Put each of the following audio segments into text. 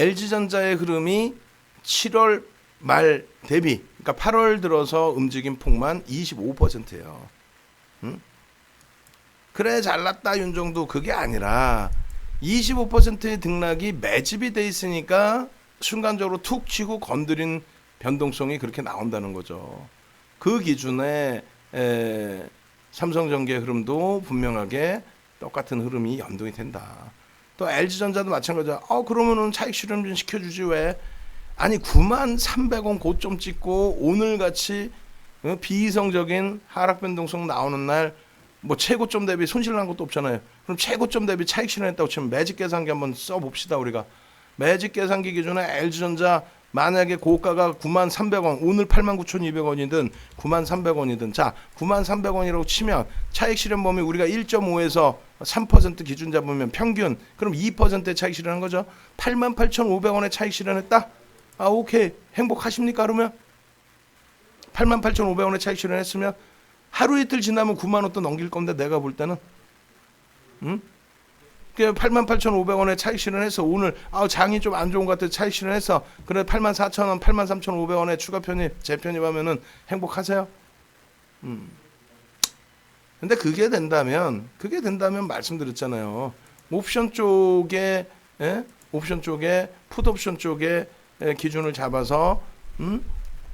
LG전자의 흐름이 7월 말 대비, 그러니까 8월 들어서 움직인 폭만 25%예요. 응? 그래 잘났다 윤정도, 그게 아니라 25%의 등락이 매집이 돼 있으니까 순간적으로 툭 치고 건드린 변동성이 그렇게 나온다는 거죠. 그 기준에 삼성전기의 흐름도 분명하게 똑같은 흐름이 연동이 된다. 또 LG전자도 마찬가지야. 그러면은 차익 실현 좀 시켜주지 왜? 아니 93,300원 고점 찍고 오늘같이 비이성적인 하락 변동성 나오는 날 뭐 최고점 대비 손실 난 것도 없잖아요. 그럼 최고점 대비 차익 실현했다고 치면 매직 계산기 한번 써봅시다. 우리가 매직 계산기 기준에 LG전자 만약에 고가가 93,300원, 오늘 89,200원이든 93,300원이든, 자 93,300원이라고 치면 차익 실현 범위 우리가 1.5에서 3% 기준 잡으면 평균 그럼 2%의 차익 실현한 거죠. 88,500원의 차익 실현했다. 오케이, 행복하십니까? 그러면 88,500원의 차익 실현했으면 하루 이틀 지나면 9만 원도 넘길 건데, 내가 볼 때는 88,500원에 차익 실현해서 오늘 장이 좀 안 좋은 것 같아 차익 실현해서 그래 84,000원, 83,500원에 추가 편입, 재편입하면은 행복하세요? 근데 그게 된다면 말씀드렸잖아요. 옵션 쪽에 풋옵션 쪽에 기준을 잡아서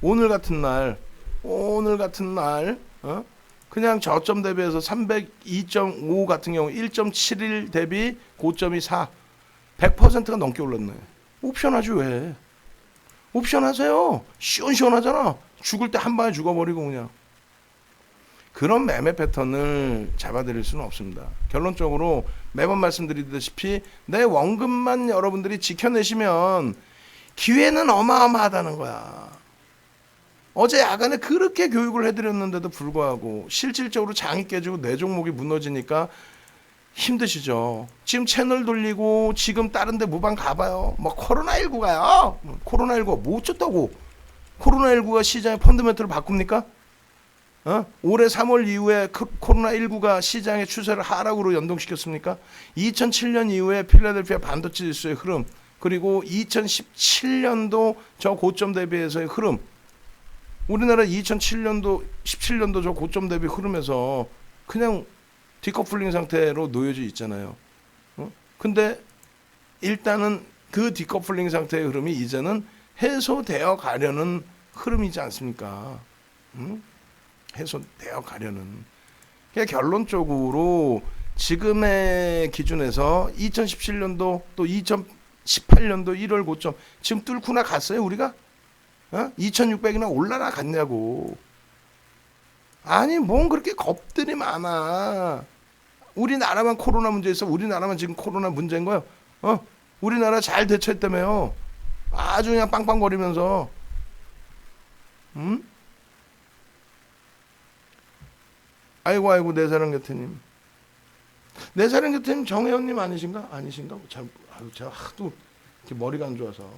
오늘 같은 날 그냥 저점 대비해서 302.5 같은 경우 1.71 대비 고점이 4, 100%가 넘게 올랐네. 옵션 하지 왜? 옵션 하세요. 시원시원하잖아. 죽을 때 한 방에 죽어버리고 그냥. 그런 매매 패턴을 잡아드릴 수는 없습니다. 결론적으로 매번 말씀드리다시피 내 원금만 여러분들이 지켜내시면 기회는 어마어마하다는 거야. 어제 야간에 그렇게 교육을 해드렸는데도 불구하고 실질적으로 장이 깨지고 내 종목이 무너지니까 힘드시죠. 지금 채널 돌리고 지금 다른 데 무방 가봐요. 뭐 코로나19가요. 코로나19가 뭐 어쩌다고. 코로나19가 시장의 펀더멘털을 바꿉니까? 올해 3월 이후에 코로나19가 시장의 추세를 하락으로 연동시켰습니까? 2007년 이후에 필라델피아 반도체 지수의 흐름, 그리고 2017년도 저 고점 대비해서의 흐름, 우리나라 2007년도 17년도 저 고점 대비 흐름에서 그냥 디커플링 상태로 놓여져 있잖아요. 근데 일단은 그 디커플링 상태의 흐름이 이제는 해소되어 가려는 흐름이지 않습니까? 해소되어 가려는. 그러니까 결론적으로 지금의 기준에서 2017년도 또 2018년도 1월 고점 지금 뚫고나 갔어요 우리가? 2600이나 올라라 갔냐고. 아니 뭔 그렇게 겁들이 많아. 우리나라만 코로나 문제 있어. 우리나라만 지금 코로나 문제인 거예요. 우리나라 잘 대처했다며요. 아주 그냥 빵빵거리면서. 아이고 내 사랑 곁에님. 내 사랑 곁에님 정혜원님 아니신가? 제가 하도 이렇게 머리가 안 좋아서.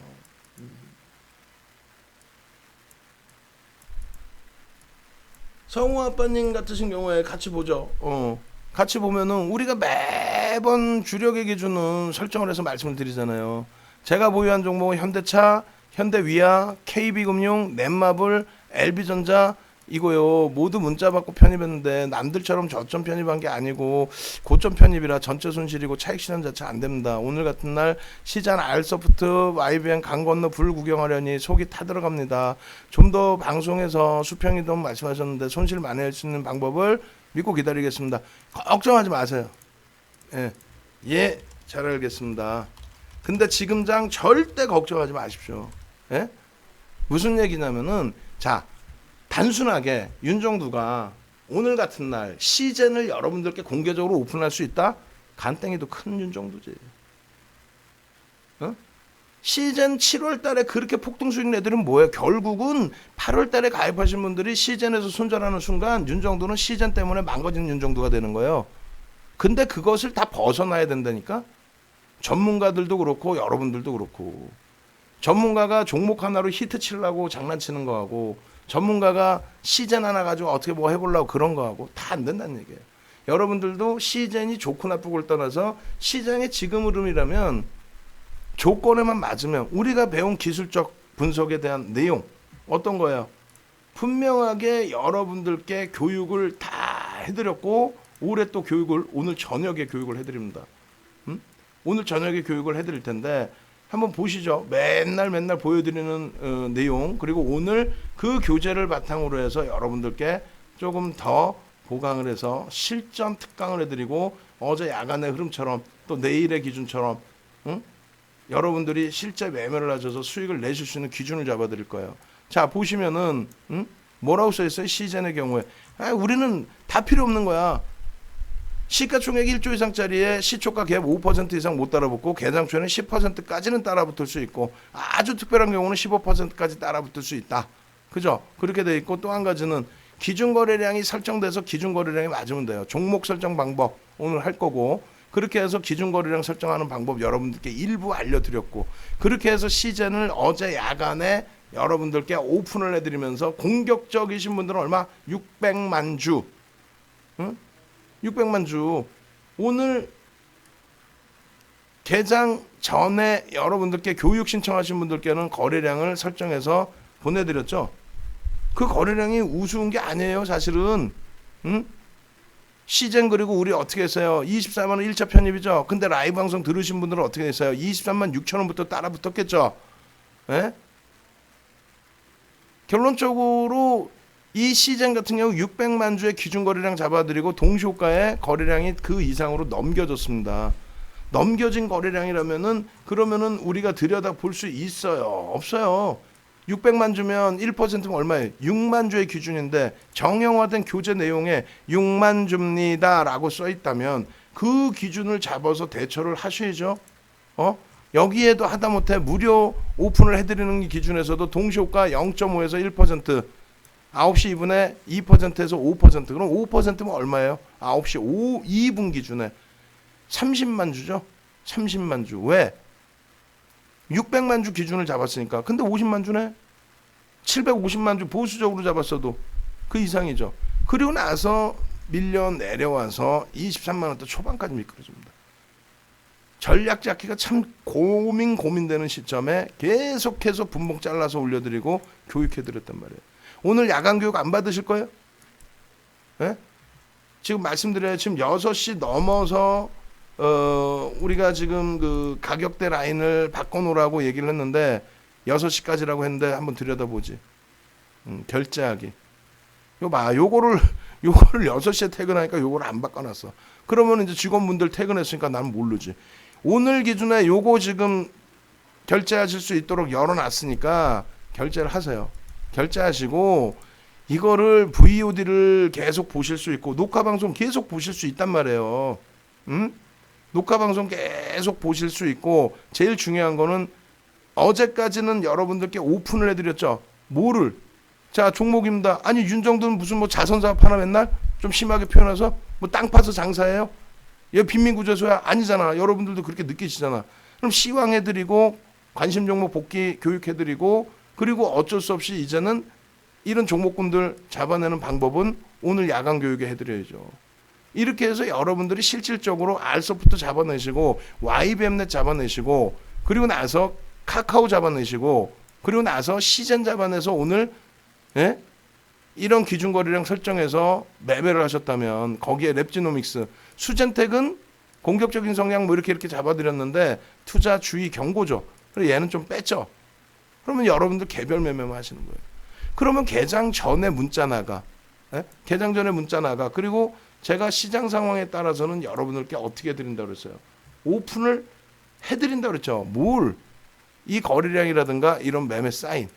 성우 아빠님 같으신 경우에 같이 보죠. 같이 보면은 우리가 매번 주력의 기준은 설정을 해서 말씀을 드리잖아요. 제가 보유한 종목은 현대차, 현대위아, KB금융, 넷마블, LB전자 이거요. 모두 문자 받고 편입했는데 남들처럼 저점 편입한 게 아니고 고점 편입이라 전체 손실이고 차익 실현 자체 안 됩니다. 오늘 같은 날 시장 알소프트, YBN 강 건너 불 구경하려니 속이 타들어갑니다. 좀 더 방송에서 수평이동 말씀하셨는데 손실 만회할 수 있는 방법을 믿고 기다리겠습니다. 걱정하지 마세요. 예, 잘 알겠습니다. 근데 지금장 절대 걱정하지 마십시오. 예? 무슨 얘기냐면은 자, 단순하게 윤정두가 오늘 같은 날 시젠을 여러분들께 공개적으로 오픈할 수 있다? 간땡이도 큰 윤정두지. 시젠 7월 달에 그렇게 폭등 수익 애들은 뭐예요? 결국은 8월 달에 가입하신 분들이 시젠에서 손절하는 순간 윤정두는 시젠 때문에 망가진 윤정두가 되는 거예요. 근데 그것을 다 벗어나야 된다니까? 전문가들도 그렇고 여러분들도 그렇고. 전문가가 종목 하나로 히트 치려고 장난치는 거하고 전문가가 시젠 하나 가지고 어떻게 뭐 해보려고 그런 거하고 다 안 된다는 얘기예요. 여러분들도 시젠이 좋고 나쁘고를 떠나서 시장의 지금 흐름이라면 조건에만 맞으면 우리가 배운 기술적 분석에 대한 내용 어떤 거예요? 분명하게 여러분들께 교육을 다 해드렸고 올해 또 교육을 오늘 저녁에 교육을 해드립니다. 오늘 저녁에 교육을 해드릴 텐데 한번 보시죠. 맨날 보여드리는 내용 그리고 오늘 그 교재를 바탕으로 해서 여러분들께 조금 더 보강을 해서 실전 특강을 해드리고 어제 야간의 흐름처럼 또 내일의 기준처럼 여러분들이 실제 매매를 하셔서 수익을 내실 수 있는 기준을 잡아드릴 거예요. 자 보시면은 뭐라고 써있어요? 시젠의 경우에 우리는 다 필요 없는 거야. 시가총액 1조 이상짜리에 시초가 갭 5% 이상 못 따라붙고 개장초에는 10%까지는 따라붙을 수 있고 아주 특별한 경우는 15%까지 따라붙을 수 있다. 그죠? 그렇게 돼 있고 또 한 가지는 기준거래량이 설정돼서 기준거래량이 맞으면 돼요. 종목 설정 방법 오늘 할 거고 그렇게 해서 기준거래량 설정하는 방법 여러분들께 일부 알려드렸고 그렇게 해서 시젠을 어제 야간에 여러분들께 오픈을 해드리면서 공격적이신 분들은 얼마? 600만 주 600만 주 오늘 개장 전에 여러분들께 교육 신청하신 분들께는 거래량을 설정해서 보내드렸죠. 그 거래량이 우스운 게 아니에요 사실은. 시젠 그리고 우리 어떻게 했어요? 24만 원 1차 편입이죠. 근데 라이브 방송 들으신 분들은 어떻게 했어요? 23만 6천 원부터 따라 붙었겠죠. 예? 결론적으로 이 시젠 같은 경우 600만 주의 기준 거래량 잡아드리고 동시호가의 거래량이 그 이상으로 넘겨졌습니다. 넘겨진 거래량이라면은 그러면은 우리가 들여다 볼 수 있어요? 없어요. 600만 주면 1%면 얼마예요? 6만 주의 기준인데 정형화된 교재 내용에 6만 줍니다라고 써 있다면 그 기준을 잡아서 대처를 하셔야죠. 여기에도 하다못해 무료 오픈을 해드리는 기준에서도 동시호가 0.5에서 1%, 9시 2분에 2%에서 5%, 그럼 5%면 얼마예요? 9시 2분 기준에 30만 주죠. 30만 주. 왜? 600만 주 기준을 잡았으니까. 근데 50만 주네. 750만 주 보수적으로 잡았어도 그 이상이죠. 그리고 나서 밀려 내려와서 23만 원대 초반까지 미끄러집니다. 전략 잡기가 참 고민되는 시점에 계속해서 분봉 잘라서 올려드리고 교육해드렸단 말이에요. 오늘 야간 교육 안 받으실 거예요? 네? 지금 말씀드려요. 지금 6시 넘어서 우리가 지금 그 가격대 라인을 바꿔놓으라고 얘기를 했는데 6시까지라고 했는데 한번 들여다보지. 결제하기. 요거를 6시에 퇴근하니까 요거를 안 바꿔놨어. 그러면 이제 직원분들 퇴근했으니까 나는 모르지. 오늘 기준에 요거 지금 결제하실 수 있도록 열어놨으니까 결제를 하세요. 결제하시고 이거를 VOD를 계속 보실 수 있고 녹화방송 계속 보실 수 있단 말이에요. 녹화방송 계속 보실 수 있고 제일 중요한 거는 어제까지는 여러분들께 오픈을 해드렸죠. 뭐를? 자 종목입니다. 아니 윤정도는 무슨 뭐 자선사업 하나 맨날 좀 심하게 표현해서 뭐 땅 파서 장사해요? 얘 빈민구조소야? 아니잖아. 여러분들도 그렇게 느끼시잖아. 그럼 시황 해드리고 관심 종목 복귀 교육해드리고 그리고 어쩔 수 없이 이제는 이런 종목군들 잡아내는 방법은 오늘 야간 교육에 해드려야죠. 이렇게 해서 여러분들이 실질적으로 알소프트 잡아내시고 YBM넷 잡아내시고 그리고 나서 카카오 잡아내시고 그리고 나서 시젠 잡아내서 오늘 이런 기준거래량 설정해서 매매를 하셨다면 거기에 랩지노믹스 수젠텍은 공격적인 성향 뭐 이렇게 잡아드렸는데 투자 주의 경고죠. 그리고 얘는 좀 뺐죠. 그러면 여러분들 개별 매매만 하시는 거예요. 그러면 개장 전에 문자 나가. 개장 전에 문자 나가. 그리고 제가 시장 상황에 따라서는 여러분들께 어떻게 해드린다고 그랬어요? 오픈을 해드린다고 그랬죠. 뭘? 이 거래량이라든가 이런 매매 사인.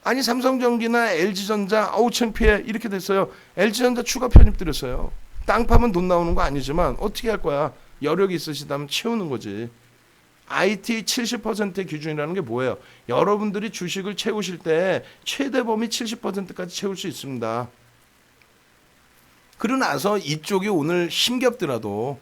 아니 삼성전기나 LG전자 아우 창피해 이렇게 됐어요. LG전자 추가 편입 드렸어요. 땅 파면 돈 나오는 거 아니지만 어떻게 할 거야? 여력이 있으시다면 채우는 거지. IT 70%의 기준이라는 게 뭐예요? 여러분들이 주식을 채우실 때 최대 범위 70%까지 채울 수 있습니다. 그러고 나서 이쪽이 오늘 힘겹더라도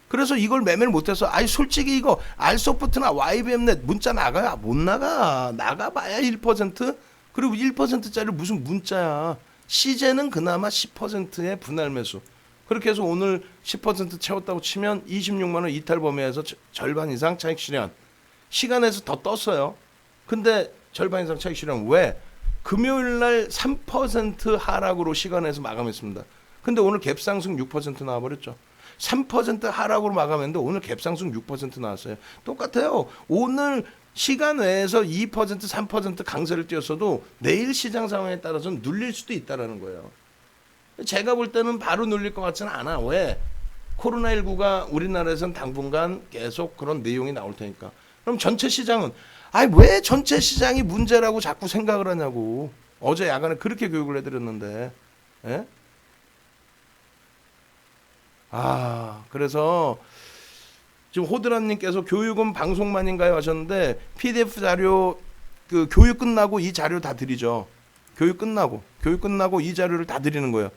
그래서 이걸 매매를 못해서 아니 솔직히 이거 알소프트나 YBM넷 문자 나가요? 못 나가. 나가봐야 1% 그리고 1%짜리 무슨 문자야. 시제는 그나마 10%의 분할 매수. 그렇게 해서 오늘 10% 채웠다고 치면 26만 원 이탈 범위에서 절반 이상 차익 실현. 시간에서 더 떴어요. 근데 절반 이상 차익 실현 왜? 금요일 날 3% 하락으로 시간에서 마감했습니다. 근데 오늘 갭상승 6% 나와버렸죠. 3% 하락으로 마감했는데 오늘 갭상승 6% 나왔어요. 똑같아요. 오늘 시간 외에서 2% 3% 강세를 띄었어도 내일 시장 상황에 따라서는 눌릴 수도 있다는 거예요. 제가 볼 때는 바로 눌릴 것 같지는 않아. 왜? 코로나19가 우리나라에서는 당분간 계속 그런 내용이 나올 테니까. 그럼 전체 시장은 왜 전체 시장이 문제라고 자꾸 생각을 하냐고. 어제 야간에 그렇게 교육을 해드렸는데. 예? 그래서 지금 호드라님께서 교육은 방송만인가요 하셨는데 PDF 자료 그 교육 끝나고 이 자료 다 드리죠. 교육 끝나고 이 자료를 다 드리는 거예요.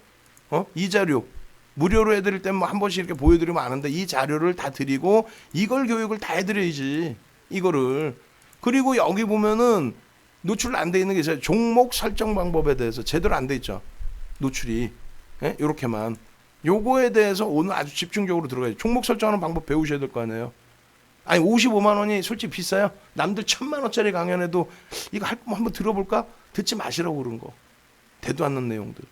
이 자료 무료로 해드릴 때는 뭐 한 번씩 이렇게 보여드리면 아는데 이 자료를 다 드리고 이걸 교육을 다 해드려야지. 이거를. 그리고 여기 보면은 노출 안 돼 있는 게 있어요. 종목 설정 방법에 대해서 제대로 안 돼 있죠. 노출이. 예? 요렇게만. 요거에 대해서 오늘 아주 집중적으로 들어가야죠. 종목 설정하는 방법 배우셔야 될 거 아니에요. 아니 55만 원이 솔직히 비싸요. 남들 1000만 원짜리 강연에도 이거 할 거면 한번 들어볼까? 듣지 마시라고 그런 거. 되도 않는 내용들.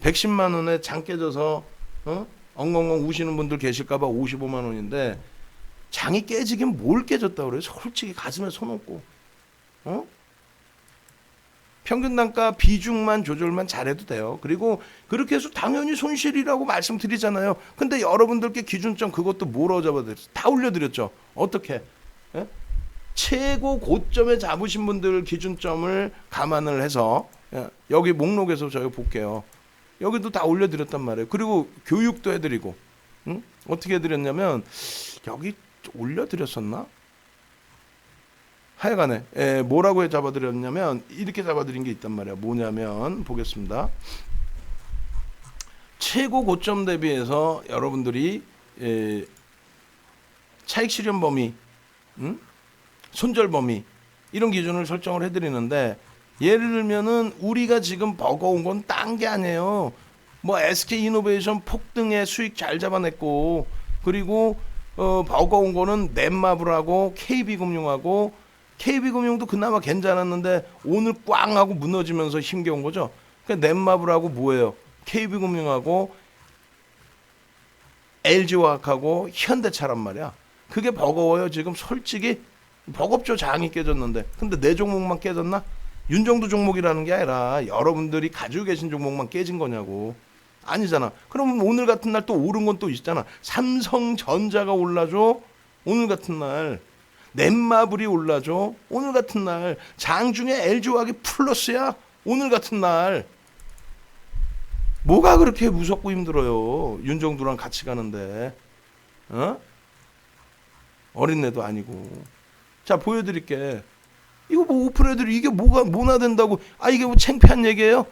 110만 원에 장 깨져서 엉엉엉 우시는 분들 계실까 봐 55만 원인데 장이 깨지긴 뭘 깨졌다고 그래요? 솔직히 가슴에 손 얹고. 평균 단가 비중만 조절만 잘해도 돼요. 그리고 그렇게 해서 당연히 손실이라고 말씀드리잖아요. 근데 여러분들께 기준점 그것도 뭐라고 잡아드렸어요? 다 올려드렸죠. 어떻게? 예? 최고 고점에 잡으신 분들 기준점을 감안을 해서 여기 목록에서 저희 볼게요. 여기도 다 올려드렸단 말이에요. 그리고 교육도 해드리고 어떻게 해드렸냐면 여기 올려드렸었나? 하여간에 뭐라고 잡아드렸냐면 이렇게 잡아드린 게 있단 말이야. 뭐냐면 보겠습니다. 최고 고점 대비해서 여러분들이 차익 실현 범위, 손절 범위 이런 기준을 설정을 해드리는데 예를 들면은 우리가 지금 버거운 건 딴 게 아니에요. 뭐 SK이노베이션 폭등의 수익 잘 잡아냈고 그리고 버거운 거는 넷마블하고 KB금융하고 KB금융도 그나마 괜찮았는데 오늘 꽝 하고 무너지면서 힘겨운 거죠. 그러니까 넷마블하고 뭐예요? KB금융하고 LG화학하고 현대차란 말이야. 그게 버거워요. 지금 솔직히 버겁죠. 장이 깨졌는데. 근데 내 종목만 깨졌나? 윤정도 종목이라는 게 아니라 여러분들이 가지고 계신 종목만 깨진 거냐고. 아니잖아. 그러면 오늘 같은 날 또 오른 건 또 있잖아. 삼성전자가 올라줘. 오늘 같은 날. 넷마블이 올라줘. 오늘 같은 날. 장중에 LG화학이 플러스야. 오늘 같은 날. 뭐가 그렇게 무섭고 힘들어요. 윤정두랑 같이 가는데. 어린애도 아니고. 자 보여드릴게. 이거 뭐 오픈해드리 이게 뭐나 된다고. 이게 뭐 창피한 얘기예요?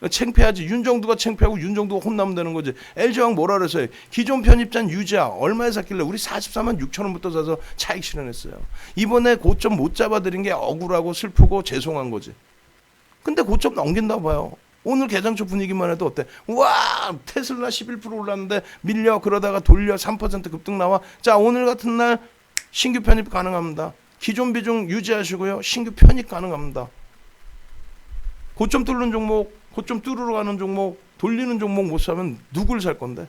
창피하지. 윤정두가 창피하고 윤정두가 혼나면 되는 거지. LG화학 뭐라 그랬어요? 기존 편입자는 유지야. 얼마에 샀길래 우리 44만 6천 원부터 사서 차익 실현했어요. 이번에 고점 못 잡아드린 게 억울하고 슬프고 죄송한 거지. 근데 고점 넘긴다고 봐요. 오늘 개장초 분위기만 해도 어때? 와 테슬라 11% 올랐는데 밀려. 그러다가 돌려 3% 급등 나와. 자 오늘 같은 날 신규 편입 가능합니다. 기존 비중 유지하시고요. 신규 편입 가능합니다. 고점 뚫는 종목, 고점 뚫으러 가는 종목, 돌리는 종목 못 사면 누굴 살 건데?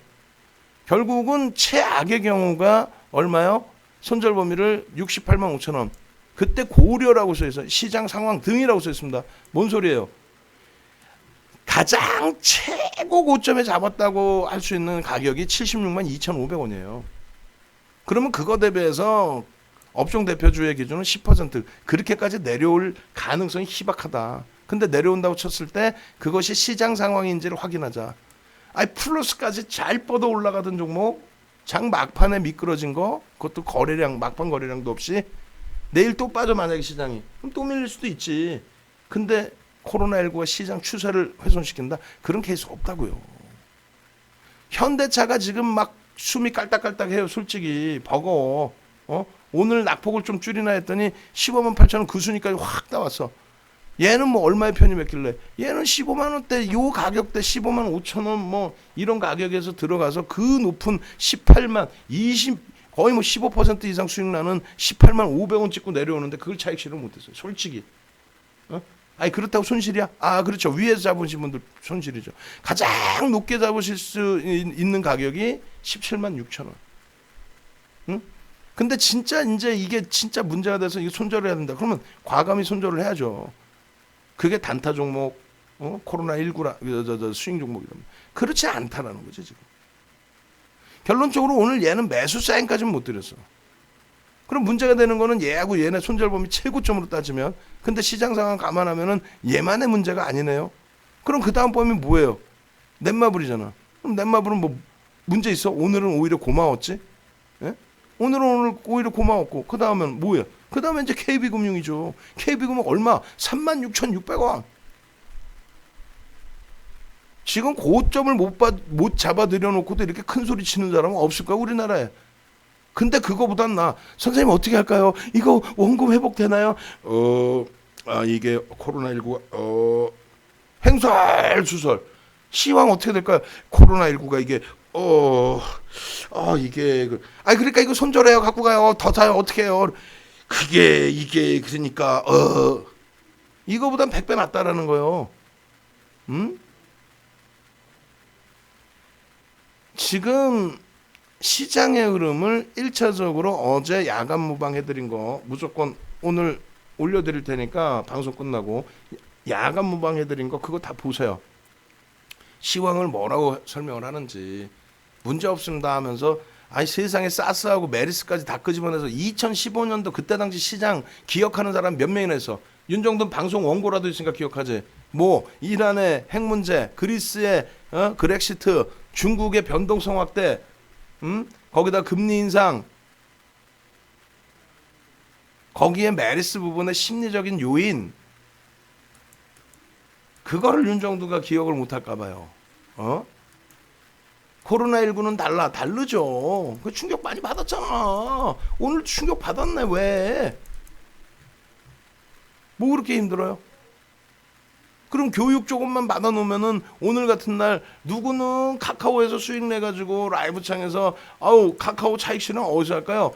결국은 최악의 경우가 얼마요? 손절 범위를 68만 5천 원. 그때 고려라고 써 있어요. 시장 상황 등이라고 써 있습니다. 뭔 소리예요? 가장 최고 고점에 잡았다고 할 수 있는 가격이 76만 2,500원이에요. 그러면 그거 대비해서 업종 대표주의 기준은 10% 그렇게까지 내려올 가능성이 희박하다. 근데 내려온다고 쳤을 때 그것이 시장 상황인지를 확인하자. 플러스까지 잘 뻗어 올라가던 종목 장 막판에 미끄러진 거 그것도 거래량 막판 거래량도 없이 내일 또 빠져 만약에 시장이 그럼 또 밀릴 수도 있지. 근데 코로나19가 시장 추세를 훼손시킨다? 그런 케이스 없다고요. 현대차가 지금 막 숨이 깔딱깔딱해요. 솔직히 버거워. 오늘 낙폭을 좀 줄이나 했더니 15만 8천 원 그 순위까지 확 나왔어. 얘는 뭐 얼마에 편입했길래 얘는 15만 원대 요 가격대 15만 5천 원 뭐 이런 가격에서 들어가서 그 높은 18만 20 거의 뭐 15% 이상 수익 나는 18만 500원 찍고 내려오는데 그걸 차익 실현 못했어요. 솔직히. 아니 그렇다고 손실이야? 아 그렇죠. 위에서 잡으신 분들 손실이죠. 가장 높게 잡으실 수 있는 가격이 17만 6천 원. 응? 근데 진짜 이제 이게 진짜 문제가 돼서 이거 손절을 해야 된다. 그러면 과감히 손절을 해야죠. 그게 단타 종목, 코로나19라 수익 종목이랍니다. 그렇지 않다라는 거죠 지금. 결론적으로 오늘 얘는 매수 사인까지는 못 드렸어. 그럼 문제가 되는 거는 얘하고 얘네 손절 범위 최고점으로 따지면, 근데 시장 상황 감안하면은 얘만의 문제가 아니네요. 그럼 그 다음 범위 뭐예요? 넷마블이잖아. 그럼 넷마블은 뭐 문제 있어? 오늘은 오히려 고마웠지? 예? 오늘 오히려 고마웠고 그 다음은 뭐야? 그 다음에 이제 KB금융이죠. KB금융 얼마? 36,600원. 지금 고점을 못 잡아들여놓고도 이렇게 큰 소리 치는 사람은 없을까 우리나라에. 근데 그거보단 선생님 어떻게 할까요? 이거 원금 회복되나요? 이게 코로나19가 횡설수설. 시황 어떻게 될까요? 코로나19가 이게 이게 그러니까 이거 손절해요. 갖고 가요. 더 사요. 어떻게 해요? 이게 그러니까 이거보단 100배 낫다라는 거예요. 지금 시장의 흐름을 1차적으로 어제 야간 무방해드린 거 무조건 오늘 올려드릴 테니까 방송 끝나고 야간 무방해드린 거 그거 다 보세요. 시황을 뭐라고 설명을 하는지. 문제 없습니다 하면서 세상에 사스하고 메리스까지 다 끄집어내서 2015년도 그때 당시 시장 기억하는 사람 몇 명이나 있어. 윤정돈 방송 원고라도 있으니까 기억하지. 뭐 이란의 핵 문제, 그리스의 그렉시트, 중국의 변동성 확대, 거기다 금리 인상, 거기에 메리스 부분의 심리적인 요인, 그거를 윤정두가 기억을 못할까 봐요. 코로나19는 다르죠. 그 충격 많이 받았잖아. 오늘 충격 받았네. 왜? 뭐 그렇게 힘들어요? 그럼 교육 조금만 받아놓으면은 오늘 같은 날 누구는 카카오에서 수익 내가지고 라이브 창에서 카카오 차익 실현 어디서 할까요?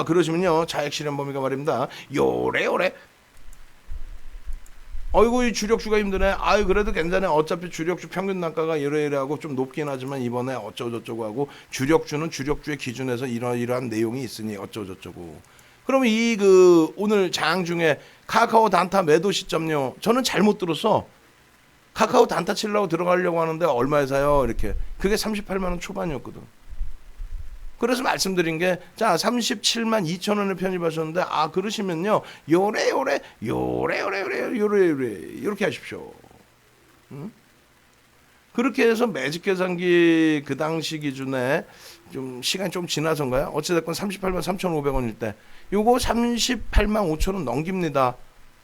그러시면요 차익 실현 범위가 말입니다. 요래 어이구 이 주력주가 힘드네. 그래도 괜찮네. 어차피 주력주 평균 단가가 이러이러하고 좀 높긴 하지만 이번에 어쩌고저쩌고 하고 주력주는 주력주의 기준에서 이러이러한 내용이 있으니 어쩌고저쩌고. 그러면 오늘 장 중에 카카오 단타 매도 시점요. 저는 잘못 들었어. 카카오 단타 치려고 들어가려고 하는데 얼마에 사요? 이렇게. 그게 38만 원 초반이었거든. 그래서 말씀드린 게 37만 2천 원에 편입하셨는데 그러시면요. 요래 이렇게 하십시오. 그렇게 해서 매직 계산기 그 당시 기준에 좀 시간이 좀 지나서인가요? 어찌됐건 38만 3,500원일 때 요거 38만 5천 원 넘깁니다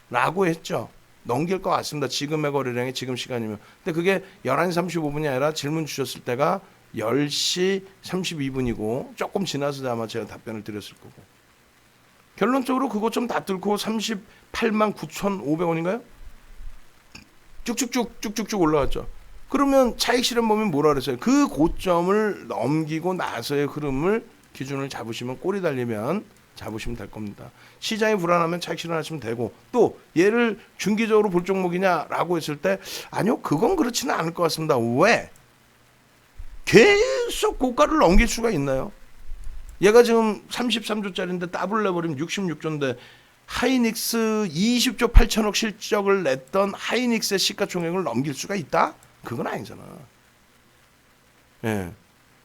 라고 했죠. 넘길 것 같습니다. 지금의 거래량이 지금 시간이면. 근데 그게 11시 35분이 아니라 질문 주셨을 때가 10시 32분이고 조금 지나서 아마 제가 답변을 드렸을 거고. 결론적으로 그거 좀 다 뚫고 38만 9,500원인가요? 쭉쭉쭉 올라왔죠. 그러면 차익 실현 범위는 뭐라 그랬어요? 그 고점을 넘기고 나서의 흐름을 기준을 잡으시면 꼬리 달리면 잡으시면 될 겁니다. 시장이 불안하면 차익 실현하시면 되고, 또 얘를 중기적으로 볼 종목이냐라고 했을 때 아니요 그건 그렇지는 않을 것 같습니다. 왜? 계속 고가를 넘길 수가 있나요? 얘가 지금 33조짜리인데 더블 내버리면 66조인데 하이닉스 20조 8천억 실적을 냈던 하이닉스의 시가총액을 넘길 수가 있다? 그건 아니잖아. 예.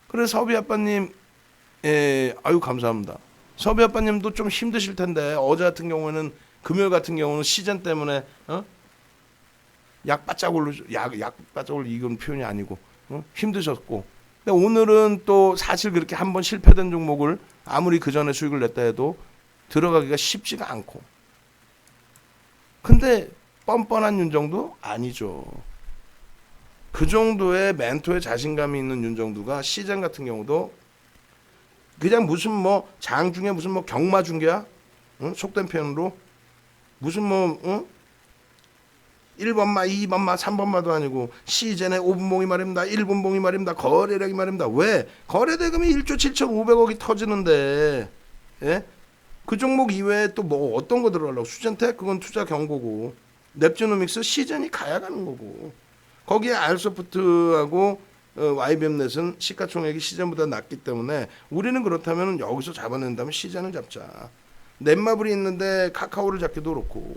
그래서 서비 아빠님, 감사합니다. 서비 아빠님도 좀 힘드실 텐데 어제 같은 경우에는 금요일 같은 경우는 시즌 때문에 약 바짝 올라 이건 표현이 아니고 힘드셨고. 근데 오늘은 또 사실 그렇게 한번 실패된 종목을 아무리 그 전에 수익을 냈다 해도 들어가기가 쉽지가 않고. 근데 뻔뻔한 윤정도 아니죠. 그 정도의 멘토에 자신감이 있는 윤정두가 시장 같은 경우도 그냥 무슨 장 중에 무슨 경마 중계야? 속된 표현으로 무슨 1번마, 2번마, 3번마도 아니고 시즌의 5분봉이 말입니다. 1분봉이 말입니다. 거래량이 말입니다. 왜? 거래대금이 1조 7,500억이 터지는데 예? 그 종목 이외에 또 뭐 어떤 거 들어가려고? 수젠텍 그건 투자 경고고, 넵주노믹스 시즌이 가야 가는 거고, 거기에 알소프트하고 YBM넷은 시가총액이 시즌보다 낮기 때문에 우리는 그렇다면 여기서 잡아낸 다음에 시즌을 잡자. 넷마블이 있는데 카카오를 잡기도 그렇고,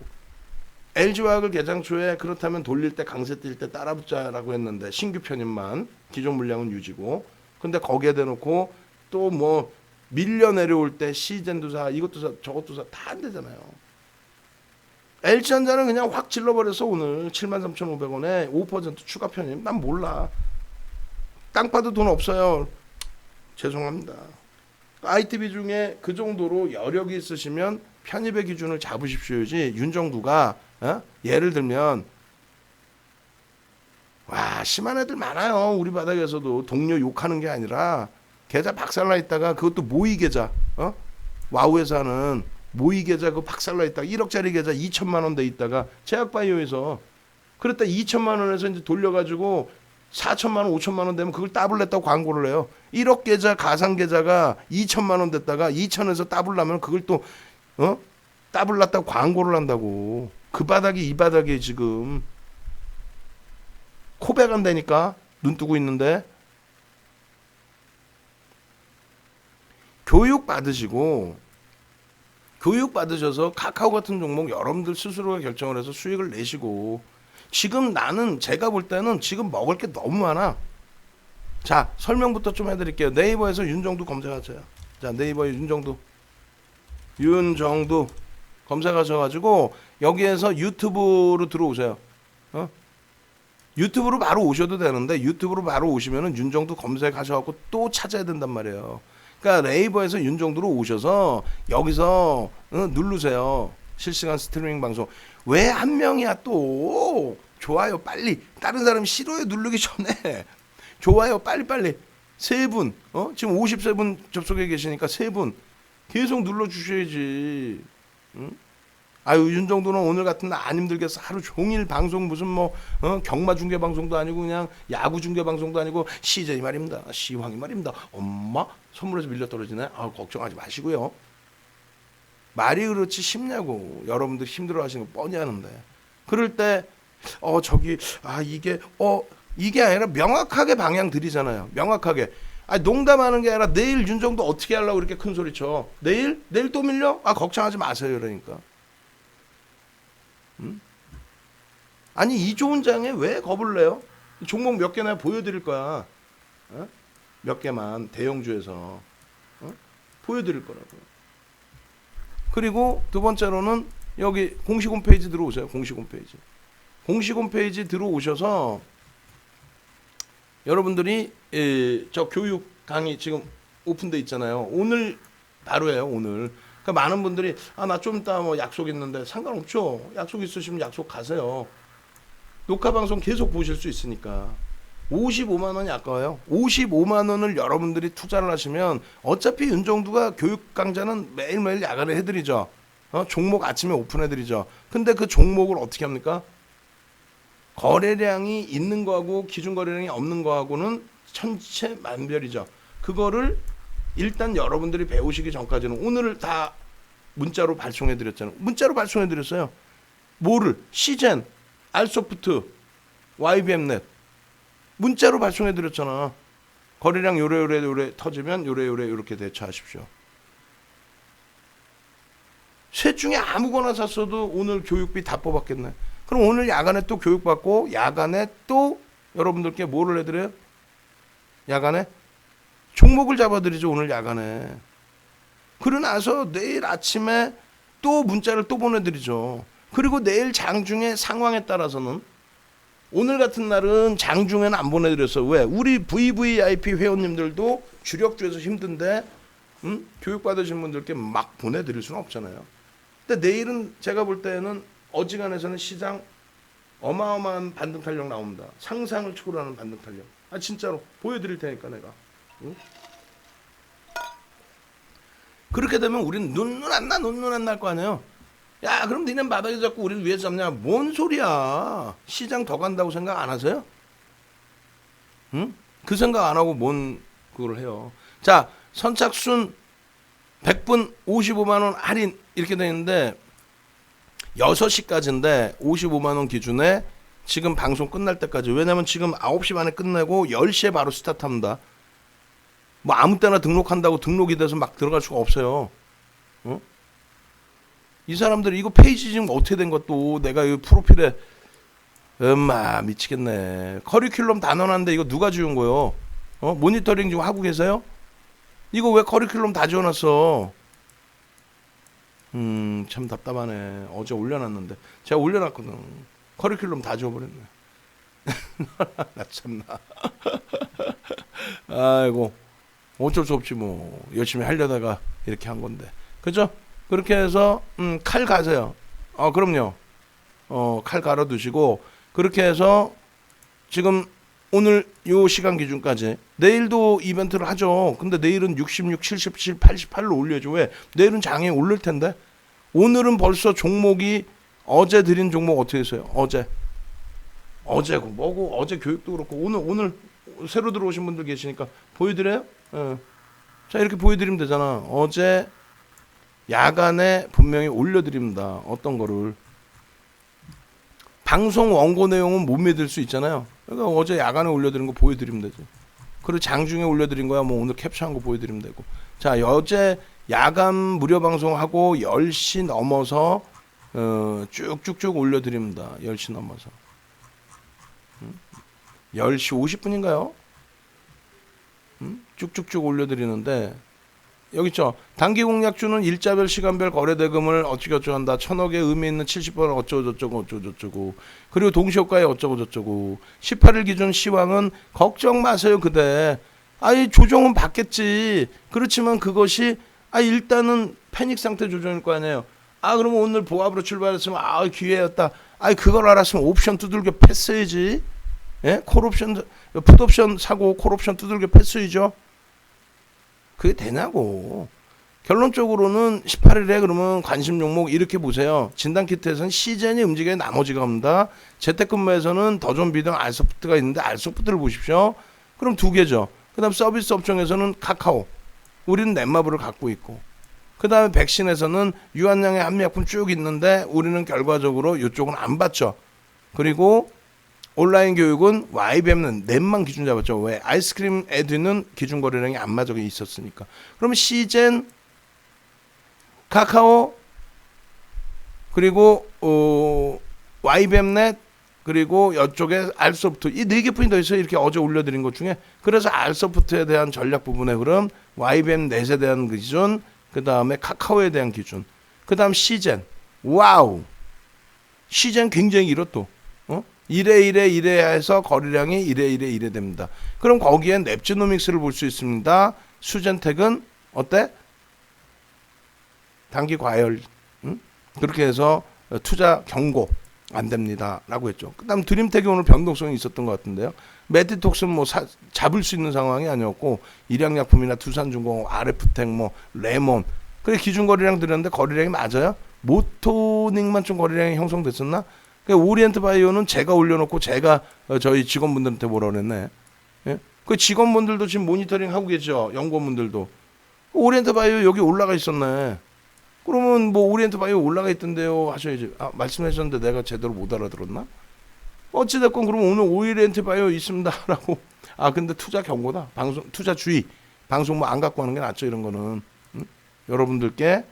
LG화학을 개장 초에 그렇다면 돌릴 때 강세 뛸 때 따라붙자라고 했는데 신규 편입만, 기존 물량은 유지고, 근데 거기에 대놓고 또 뭐 밀려 내려올 때 시젠도 사, 이것도 사, 저것도 사, 다 안 되잖아요. LG전자는 그냥 확 질러버려서 오늘 73,500원에 5% 추가 편입. 난 몰라. 땅 파도 돈 없어요. 죄송합니다. ITB 중에 그 정도로 여력이 있으시면 편입의 기준을 잡으십시오지. 윤정두가 예를 들면 와 심한 애들 많아요. 우리 바닥에서도 동료 욕하는 게 아니라 계좌 박살나 있다가 그것도 모의 계좌, 와우에서 하는 모의 계좌 그 박살나 있다가 1억짜리 계좌 2천만 원 돼 있다가 제약바이오에서 그랬다 2천만 원에서 이제 돌려가지고 4천만 원, 5천만 원 되면 그걸 더블 냈다고 광고를 해요. 1억 계좌 가상 계좌가 2천만 원 됐다가 2천에서 더블 나면 그걸 또 더블 났다고 광고를 한다고. 그 바닥이 이 바닥에 지금 코백 안 되니까 눈 뜨고 있는데, 교육 받으셔서 카카오 같은 종목 여러분들 스스로가 결정을 해서 수익을 내시고, 지금 나는 제가 볼 때는 지금 먹을 게 너무 많아. 자, 설명부터 좀 해드릴게요. 네이버에서 윤정두 검색하세요. 자, 네이버에 윤정두 검색하셔가지고 여기에서 유튜브로 들어오세요. 유튜브로 바로 오셔도 되는데 유튜브로 바로 오시면은 윤정두 검색하셔갖고 또 찾아야 된단 말이에요. 그러니까 네이버에서 윤정두로 오셔서 여기서 누르세요. 실시간 스트리밍 방송. 왜 한 명이야 또? 좋아요 빨리. 다른 사람 싫어요 누르기 전에 좋아요 빨리빨리. 세 분, 지금 53분 접속해 계시니까 세 분 계속 눌러주셔야지. 응? 아유 윤정도는 오늘 같은 날 안 힘들겠어. 하루 종일 방송 무슨 뭐 경마 중계 방송도 아니고 그냥 야구 중계 방송도 아니고 CJ 말입니다. 시황이 말입니다. 엄마 선물에서 밀려 떨어지네. 아 걱정하지 마시고요. 말이 그렇지 쉽냐고. 여러분들 힘들어하시는 거 뻔히 하는데. 그럴 때 이게 아니라 명확하게 방향 들이잖아요. 명확하게. 농담하는 게 아니라 내일 윤정도 어떻게 하려고 이렇게 큰 소리 쳐. 내일 또 밀려? 걱정하지 마세요. 그러니까. 아니 이 좋은 장에 왜 겁을 내요? 종목 몇 개나 보여드릴 거야. 몇 개만 대형주에서 보여드릴 거라고요. 그리고 두 번째로는 여기 공식 홈페이지 들어오세요. 공식 홈페이지 들어오셔서 여러분들이 저 교육 강의 지금 오픈돼 있잖아요. 오늘 바로예요. 오늘. 그러니까 많은 분들이 나 좀 이따 뭐 약속 있는데 상관없죠. 약속 있으시면 약속 가세요. 녹화 방송 계속 보실 수 있으니까. 55만 원이 아까워요. 55만 원을 여러분들이 투자를 하시면 어차피 윤정두가 교육 강좌는 매일매일 야간에 해드리죠. 종목 아침에 오픈해드리죠. 근데 그 종목을 어떻게 합니까? 거래량이 있는 거하고 기준 거래량이 없는 거하고는 천차만별이죠. 그거를 일단 여러분들이 배우시기 전까지는 오늘 다 문자로 발송해드렸잖아요. 문자로 발송해드렸어요. 뭐를? 시젠, 알소프트, YBM넷 문자로 발송해드렸잖아. 거래량 요래 터지면 요래 이렇게 대처하십시오. 셋 중에 아무거나 샀어도 오늘 교육비 다 뽑았겠네. 그럼 오늘 야간에 또 교육받고 야간에 또 여러분들께 뭐를 해드려요? 야간에 종목을 잡아드리죠. 오늘 야간에. 그러고 나서 내일 아침에 또 문자를 또 보내드리죠. 그리고 내일 장중에 상황에 따라서는 오늘 같은 날은 장중에는 안 보내드렸어. 왜? 우리 VVIP 회원님들도 주력주에서 힘든데 교육받으신 분들께 막 보내드릴 수는 없잖아요. 근데 내일은 제가 볼 때는 어지간해서는 시장 어마어마한 반등 탄력 나옵니다. 상상을 초월하는 반등 탄력. 진짜로 보여드릴 테니까 내가. 응? 그렇게 되면 우리는 눈 안 날 거 아니에요. 야, 그럼 니네 바닥에 잡고 우리를 위해서 잡냐? 뭔 소리야? 시장 더 간다고 생각 안 하세요? 응? 그 생각 안 하고 뭔 그걸 해요. 자, 선착순 100분 55만 원 할인 이렇게 돼 있는데 6시까지인데 55만 원 기준에 지금 방송 끝날 때까지. 왜냐면 지금 9시 반에 끝내고 10시에 바로 스타트합니다. 뭐 아무 때나 등록한다고 등록이 돼서 막 들어갈 수가 없어요. 어? 이 사람들이 이거 페이지 지금 어떻게 된 것도 내가 이 프로필에 엄마 미치겠네. 커리큘럼 다 넣어놨는데 이거 누가 지운 거요? 모니터링 지금 하고 계세요? 이거 왜 커리큘럼 다 지워놨어? 참 답답하네. 어제 올려놨는데 제가 올려놨거든. 커리큘럼 다 지워버렸네. 나 참나. 아이고 어쩔 수 없지 뭐. 열심히 하려다가 이렇게 한 건데. 그죠? 그렇게 해서 칼 가세요. 그럼요. 칼 갈아 두시고 그렇게 해서 지금 오늘 요 시간 기준까지 내일도 이벤트를 하죠. 근데 내일은 66, 77, 88로 올려줘. 왜? 내일은 장에 오를 텐데. 오늘은 벌써 종목이 어제 드린 종목 어떻게 했어요? 어제고 뭐고 어제 교육도 그렇고 오늘 새로 들어오신 분들 계시니까 보여드려요? 예. 자 이렇게 보여드리면 되잖아. 어제 야간에 분명히 올려드립니다. 어떤 거를. 방송 원고 내용은 못 믿을 수 있잖아요. 그러니까 어제 야간에 올려드린 거 보여드리면 되죠. 그리고 장중에 올려드린 거야 뭐 오늘 캡처한 거 보여드리면 되고. 자 어제 야간 무료 방송하고 10시 넘어서 쭉쭉쭉 올려드립니다. 10시 넘어서 10시 50분인가요? 쭉쭉쭉 올려드리는데 여기 있죠. 단기공략주는 일자별 시간별 거래대금을 어쩌고저쩌고 한다. 1000억의 의미 있는 70번을 어쩌고저쩌고 그리고 동시효과에 어쩌고저쩌고 18일 기준 시황은 걱정 마세요 그대. 아이 조정은 받겠지. 그렇지만 그것이 일단은 패닉 상태 조정일 거 아니에요. 그러면 오늘 보합으로 출발했으면 기회였다. 그걸 알았으면 옵션 두들겨 패스해야지. 예? 콜옵션 풋옵션 사고 콜옵션 두들겨 패스이죠. 그게 되냐고. 결론적으로는 18일에 그러면 관심 종목 이렇게 보세요. 진단키트에서는 시젠이 움직여야 나머지가 없니다. 재택근무에서는 더존비 등 알소프트가 있는데 알소프트를 보십시오. 그럼 두 개죠. 그 다음 서비스 업종에서는 카카오. 우리는 넷마블을 갖고 있고. 그 다음에 백신에서는 유한량의 한미약품 쭉 있는데 우리는 결과적으로 이쪽은 안 받죠. 그리고 온라인 교육은 YBM은 넷만 기준 잡았죠. 왜? 아이스크림 에듀는 기준 거래량이 안 맞아 있었으니까. 그러면 시젠, 카카오, 그리고 YBM넷, 그리고 이쪽에 알소프트 이 네 개 뿐이 더 있어요. 이렇게 어제 올려드린 것 중에. 그래서 알소프트에 대한 전략 부분의 흐름, YBM 넷에 대한 기준, 그 다음에 카카오에 대한 기준, 그 다음 시젠. 와우. 시젠 굉장히 길어 또. 이래 해서 거래량이 이래 됩니다. 그럼 거기에 넵지노믹스를 볼 수 있습니다. 수젠텍은 어때? 단기 과열. 그렇게 해서 투자 경고 안 됩니다 라고 했죠. 그 다음 드림텍이 오늘 변동성이 있었던 것 같은데요. 메디톡스는 뭐 잡을 수 있는 상황이 아니었고 일양약품이나 두산중공업, RF텍, 뭐 레몬 그래 기준 거래량 드렸는데 거래량이 맞아요? 모토닉만 좀 거래량이 형성됐었나? 오리엔트 바이오는 제가 올려놓고 제가 저희 직원분들한테 뭐라 그랬네. 예? 그 직원분들도 지금 모니터링 하고 계죠. 연구원분들도. 오리엔트 바이오 여기 올라가 있었네. 그러면 뭐 오리엔트 바이오 올라가 있던데요 하셔야지. 말씀하셨는데 내가 제대로 못 알아들었나? 어찌됐건 그러면 오늘 오리엔트 바이오 있습니다라고. 근데 투자 경고다. 방송 투자 주의. 방송 뭐 안 갖고 하는 게 낫죠 이런 거는. 여러분들께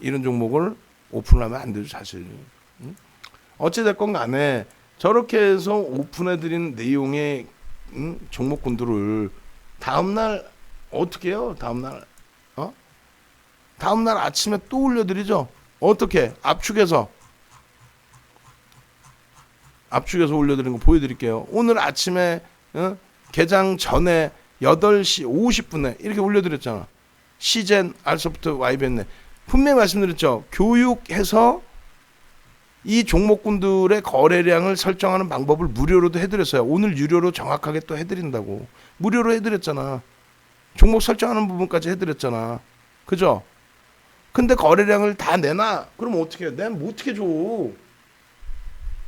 이런 종목을 오픈하면 안 되죠 사실. 어찌됐건 간에 저렇게 해서 오픈해드린 내용의 종목군들을 다음날 어떻게 해요? 다음날 아침에 또 올려드리죠. 어떻게? 압축해서 올려드린 거 보여드릴게요. 오늘 아침에 개장 전에 8시 50분에 이렇게 올려드렸잖아. 시젠, 알소프트, YBN넷 분명히 말씀드렸죠. 교육해서 이 종목군들의 거래량을 설정하는 방법을 무료로도 해드렸어요. 오늘 유료로 정확하게 또 해드린다고. 무료로 해드렸잖아. 종목 설정하는 부분까지 해드렸잖아. 그죠? 근데 거래량을 다 내놔. 그럼 어떻게 해? 내가 뭐 어떻게 줘?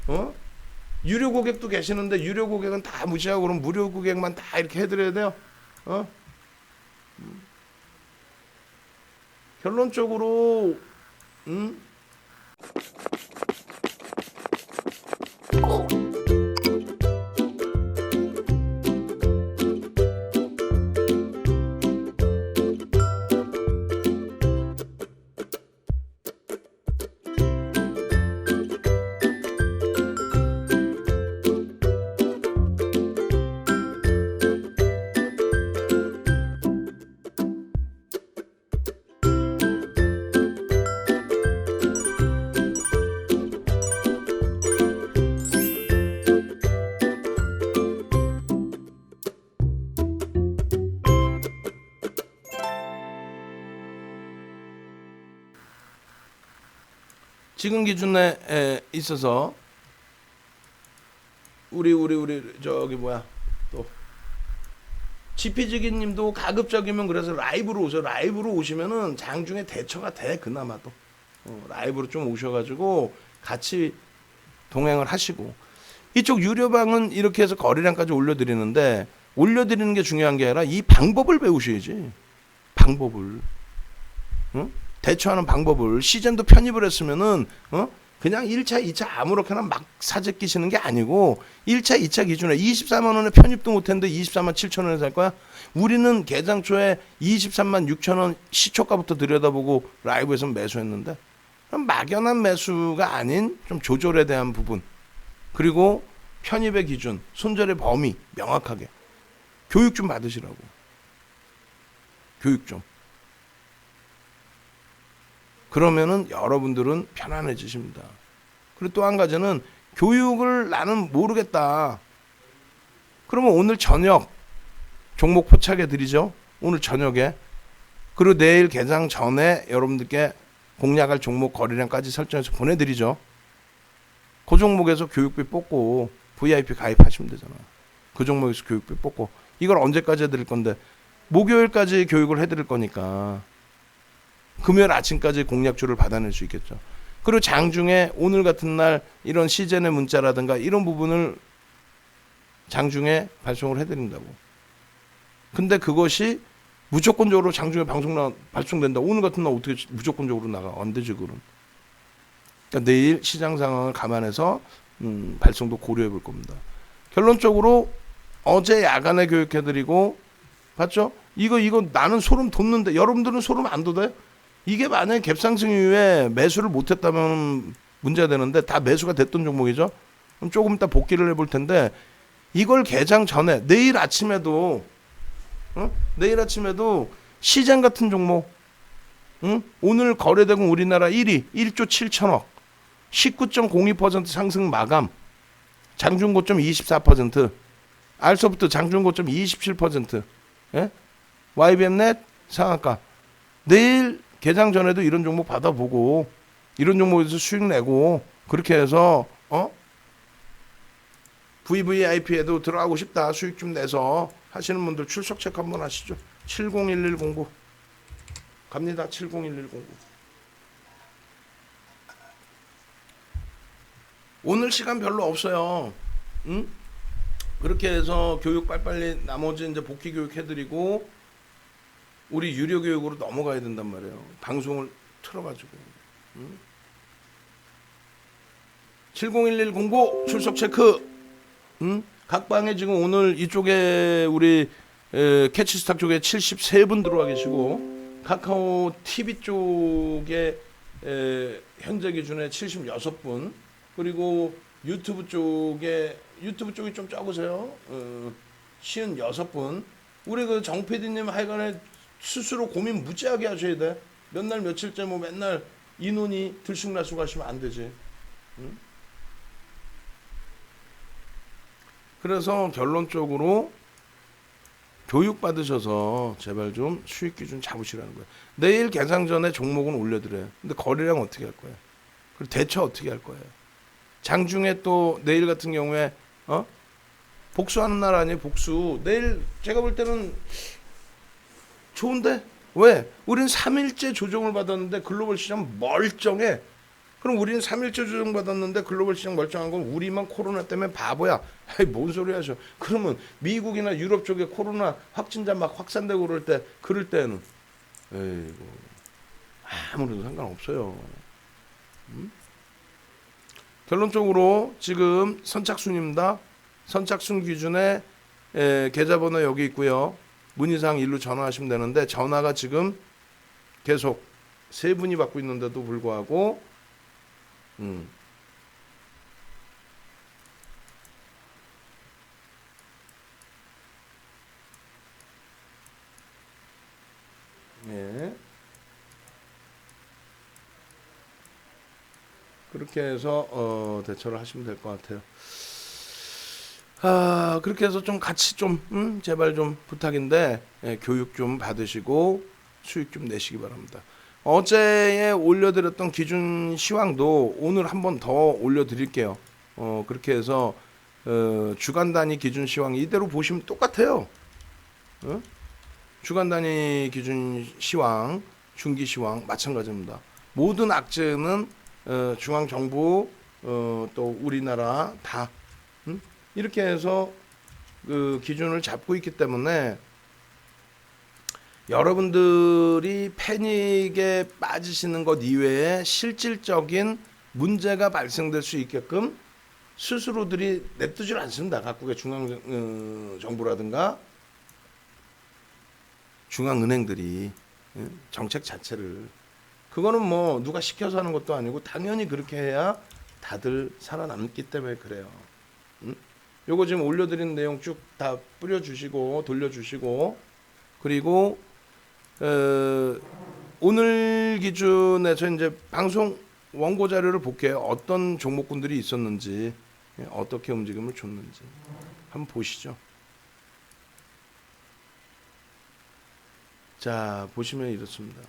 어? 유료 고객도 계시는데 유료 고객은 다 무시하고 그럼 무료 고객만 다 이렇게 해드려야 돼요? 어? 결론적으로 지금 기준에 있어서 우리 저기 뭐야 또 지피지기님도 가급적이면 그래서 라이브로 오세요. 라이브로 오시면은 장중에 대처가 돼. 그나마 또 라이브로 좀 오셔가지고 같이 동행을 하시고, 이쪽 유료방은 이렇게 해서 거래량까지 올려드리는데 올려드리는 게 중요한 게 아니라 이 방법을 배우셔야지. 방법을 대처하는 방법을. 시즌도 편입을 했으면은 그냥 1차, 2차 아무렇게나 막 사재 끼시는 게 아니고 1차, 2차 기준에 24만 원에 편입도 못했는데 24만 7천 원에 살 거야? 우리는 개장 초에 23만 6천 원 시초가부터 들여다보고 라이브에서 매수했는데, 그럼 막연한 매수가 아닌 좀 조절에 대한 부분, 그리고 편입의 기준, 손절의 범위 명확하게 교육 좀 받으시라고. 교육 좀. 그러면은 여러분들은 편안해지십니다. 그리고 또 한 가지는 교육을 나는 모르겠다. 그러면 오늘 저녁 종목 포착해 드리죠. 오늘 저녁에. 그리고 내일 개장 전에 여러분들께 공략할 종목 거래량까지 설정해서 보내드리죠. 그 종목에서 교육비 뽑고 VIP 가입하시면 되잖아. 그 종목에서 교육비 뽑고. 이걸 언제까지 해드릴 건데 목요일까지 교육을 해드릴 거니까 금요일 아침까지 공략주를 받아낼 수 있겠죠. 그리고 장중에 오늘 같은 날 이런 시즌의 문자라든가 이런 부분을 장중에 발송을 해드린다고. 근데 그것이 무조건적으로 장중에 발송된다. 오늘 같은 날 어떻게 무조건적으로 나가? 안 되지, 그건. 그러니까 내일 시장 상황을 감안해서 발송도 고려해 볼 겁니다. 결론적으로 어제 야간에 교육해드리고 봤죠? 이거 나는 소름 돋는데 여러분들은 소름 안 돋아요? 이게 만약에 갭상승 이후에 매수를 못했다면 문제가 되는데 다 매수가 됐던 종목이죠. 그럼 조금 이따 복귀를 해볼 텐데 이걸 개장 전에 내일 아침에도 시장 같은 종목, 오늘 거래대금 우리나라 1위 1조 7천억 19.02% 상승 마감, 장중 고점 24%, 알소프트 장중 고점 27%, 예? YBM넷 상한가. 내일 개장 전에도 이런 종목 받아보고 이런 종목에서 수익 내고 그렇게 해서 VVIP에도 들어가고 싶다, 수익 좀 내서 하시는 분들 출석 체크 한번 하시죠. 701109 갑니다. 701109. 오늘 시간 별로 없어요. 그렇게 해서 교육 빨리빨리 나머지 이제 복귀 교육 해드리고 우리 유료 교육으로 넘어가야 된단 말이에요. 방송을 틀어가지고. 701109 출석 체크. 각 방에 지금 오늘 이쪽에 우리 캐치스탁 쪽에 73분 들어와 계시고 카카오 TV 쪽에 현재 기준에 76분, 그리고 유튜브 쪽이 좀 적으세요. 56분. 우리 그 정 PD님 하여간에 스스로 고민 무지하게 하셔야 돼. 몇 날 며칠째 뭐 맨날 인원이 들쑥날쑥 하시면 안 되지. 그래서 결론적으로 교육 받으셔서 제발 좀 수익 기준 잡으시라는 거예요. 내일 개장 전에 종목은 올려드려요. 근데 거래량 어떻게 할 거예요? 그리고 대처 어떻게 할 거예요? 장중에 또 내일 같은 경우에 복수하는 날 아니에요? 복수. 내일 제가 볼 때는 좋은데 왜? 우린 3일째 조정을 받았는데 글로벌 시장 멀쩡해. 그럼 우리는 3일째 조정 받았는데 글로벌 시장 멀쩡한 건 우리만 코로나 때문에 바보야. 에이, 뭔 소리 하셔. 그러면 미국이나 유럽 쪽에 코로나 확진자 막 확산되고 그럴 때는 에이고, 아무래도 상관없어요. 결론적으로 지금 선착순입니다. 선착순 기준에 계좌번호 여기 있고요. 문의사항 일로 전화하시면 되는데 전화가 지금 계속 세 분이 받고 있는데도 불구하고 예. 그렇게 해서 대처를 하시면 될 것 같아요. 그렇게 해서 좀 같이 좀 제발 좀 부탁인데 교육 좀 받으시고 수익 좀 내시기 바랍니다. 어제에 올려드렸던 기준 시황도 오늘 한번 더 올려드릴게요. 그렇게 해서 주간 단위 기준 시황 이대로 보시면 똑같아요. 주간 단위 기준 시황, 중기 시황 마찬가지입니다. 모든 악재는 중앙 정부 또 우리나라 다 이렇게 해서 그 기준을 잡고 있기 때문에 여러분들이 패닉에 빠지시는 것 이외에 실질적인 문제가 발생될 수 있게끔 스스로들이 냅두질 않습니다. 각국의 중앙 정부라든가 중앙은행들이 정책 자체를 그거는 뭐 누가 시켜서 하는 것도 아니고 당연히 그렇게 해야 다들 살아남기 때문에 그래요. 요거 지금 올려드린 내용 쭉 다 뿌려주시고 돌려주시고 그리고 오늘 기준에서 이제 방송 원고 자료를 볼게요. 어떤 종목군들이 있었는지 어떻게 움직임을 줬는지 한번 보시죠. 자 보시면 이렇습니다.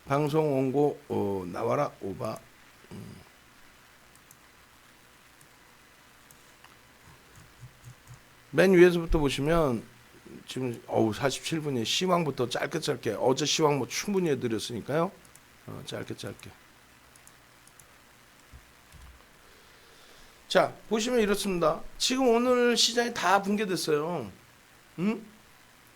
방송 원고 나와라 오바 맨 위에서부터 보시면 지금 47분이 시황부터 짧게 어제 시황 뭐 충분히 해드렸으니까요. 짧게 자 보시면 이렇습니다. 지금 오늘 시장이 다 붕괴됐어요.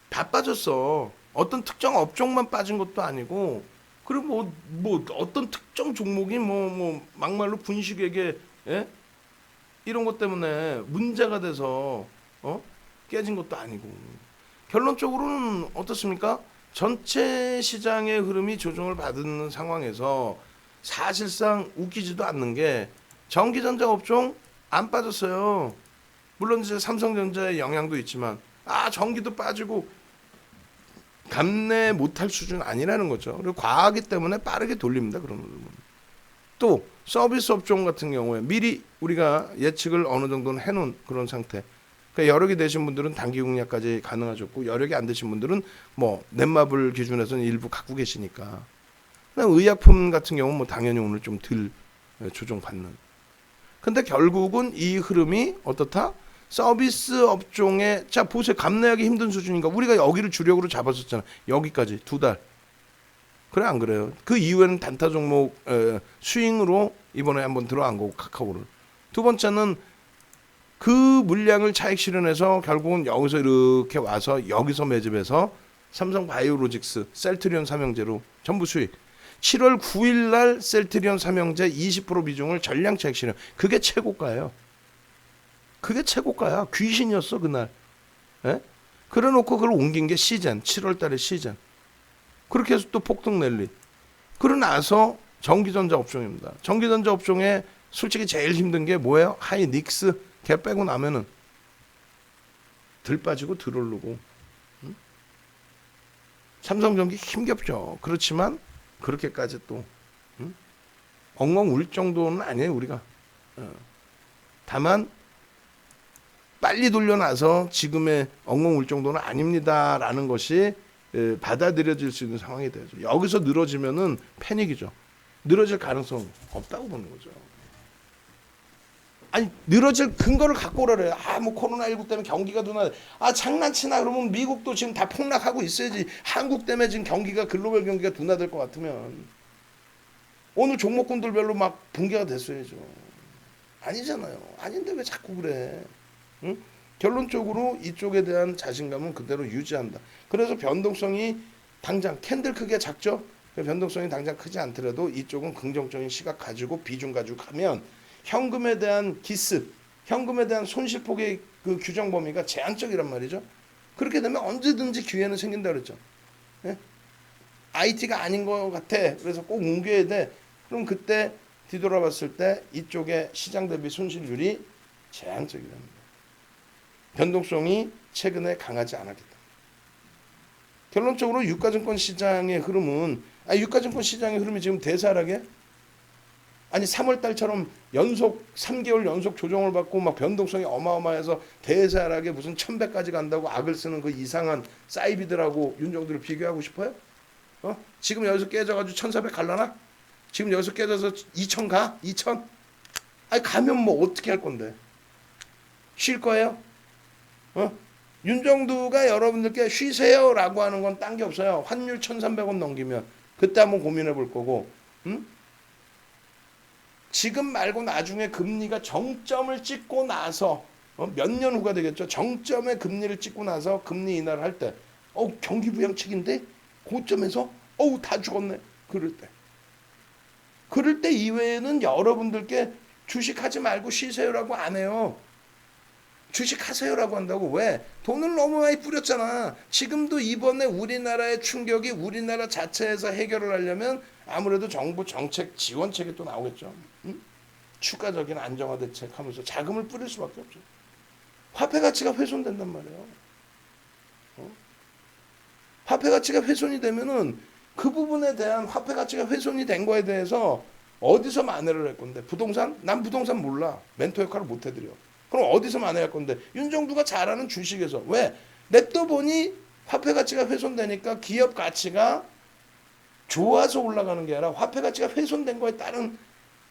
다 빠졌어. 어떤 특정 업종만 빠진 것도 아니고 그리고 뭐 어떤 특정 종목이 뭐 막말로 분식회계 이런 것 때문에 문제가 돼서 깨진 것도 아니고 결론적으로는 어떻습니까? 전체 시장의 흐름이 조정을 받는 상황에서 사실상 웃기지도 않는 게 전기전자 업종 안 빠졌어요. 물론 이제 삼성전자의 영향도 있지만 전기도 빠지고 감내 못할 수준 아니라는 거죠. 그리고 과하기 때문에 빠르게 돌립니다. 그런 또 서비스 업종 같은 경우에 미리 우리가 예측을 어느 정도는 해놓은 그런 상태. 그러니까 여력이 되신 분들은 단기 공략까지 가능하셨고 여력이 안 되신 분들은 뭐 넷마블 기준에서는 일부 갖고 계시니까. 의약품 같은 경우는 뭐 당연히 오늘 좀 덜 조정받는. 근데 결국은 이 흐름이 어떻다? 서비스 업종에 자 보세요. 감내하기 힘든 수준인가? 우리가 여기를 주력으로 잡았었잖아. 여기까지 2달. 그래 안 그래요? 그 이후에는 단타 종목 스윙으로 이번에 한번 들어간 거고 카카오를. 두 번째는 그 물량을 차익 실현해서 결국은 여기서 이렇게 와서 여기서 매집해서 삼성바이오로직스 셀트리온 삼형제로 전부 수익. 7월 9일 날 셀트리온 삼형제 20% 비중을 전량 차익 실현. 그게 최고가예요. 그게 최고가야. 귀신이었어 그날. 그래 놓고 그걸 옮긴 게 시젠. 7월 달에 시젠. 그렇게 해서 또 폭등 랠리. 그러고 나서 전기전자 업종입니다. 전기전자 업종에 솔직히 제일 힘든 게 뭐예요? 하이닉스. 걔 빼고 나면은 들 빠지고 들 오르고. 삼성전기 힘겹죠. 그렇지만 그렇게까지 또 엉엉 울 정도는 아니에요 우리가. 다만 빨리 돌려놔서 지금의 엉엉 울 정도는 아닙니다라는 것이 받아들여질 수 있는 상황이 되죠. 여기서 늘어지면은 패닉이죠. 늘어질 가능성 없다고 보는 거죠. 아니 늘어질 근거를 갖고 오라래. 뭐 코로나19 때문에 경기가 둔화. 장난치나. 그러면 미국도 지금 다 폭락하고 있어야지. 한국 때문에 지금 경기가 글로벌 경기가 둔화될 것 같으면 오늘 종목군들별로 막 붕괴가 됐어야죠. 아니잖아요. 아닌데 왜 자꾸 그래? 응? 결론적으로 이쪽에 대한 자신감은 그대로 유지한다. 그래서 변동성이 당장 캔들 크기가 작죠. 변동성이 당장 크지 않더라도 이쪽은 긍정적인 시각 가지고 비중 가지고 가면 현금에 대한 기스, 현금에 대한 손실폭의 그 규정 범위가 제한적이란 말이죠. 그렇게 되면 언제든지 기회는 생긴다 그랬죠. 예? IT가 아닌 것 같아. 그래서 꼭 옮겨야 돼. 그럼 그때 뒤돌아봤을 때 이쪽에 시장 대비 손실률이 제한적이랍니다. 변동성이 최근에 강하지 않았기 때문에. 결론적으로 유가증권 시장의 흐름은 유가증권 시장의 흐름이 지금 대사하게 아니 3월 달처럼 연속 3개월 연속 조정을 받고 막 변동성이 어마어마해서 대사하게 무슨 1100까지 간다고 악을 쓰는 그 이상한 사이비들하고 윤정들을 비교하고 싶어요? 지금 여기서 깨져가지고 1400 갈라나? 지금 여기서 깨져서 2000 가? 2000? 가면 뭐 어떻게 할 건데? 쉴 거예요? 윤정두가 여러분들께 쉬세요라고 하는 건 딴 게 없어요. 환율 1300원 넘기면 그때 한번 고민해 볼 거고, 지금 말고 나중에 금리가 정점을 찍고 나서 몇 년 후가 되겠죠. 정점의 금리를 찍고 나서 금리 인하를 할 때 경기 부양책인데 고점에서 다 죽었네. 그럴 때 이외에는 여러분들께 주식하지 말고 쉬세요라고 안 해요. 주식하세요라고 한다고. 왜? 돈을 너무 많이 뿌렸잖아. 지금도 이번에 우리나라의 충격이 우리나라 자체에서 해결을 하려면 아무래도 정부 정책 지원책이 또 나오겠죠. 추가적인 안정화 대책 하면서 자금을 뿌릴 수밖에 없죠. 화폐 가치가 훼손된단 말이에요. 화폐 가치가 훼손이 되면은 그 부분에 대한 화폐 가치가 훼손이 된 거에 대해서 어디서 만회를 할 건데? 부동산? 난 부동산 몰라. 멘토 역할을 못 해드려. 그럼 어디서 만회할 건데? 윤정두가 잘하는 주식에서. 왜? 냅둬 보니 화폐 가치가 훼손되니까 기업 가치가 좋아서 올라가는 게 아니라 화폐 가치가 훼손된 거에 따른,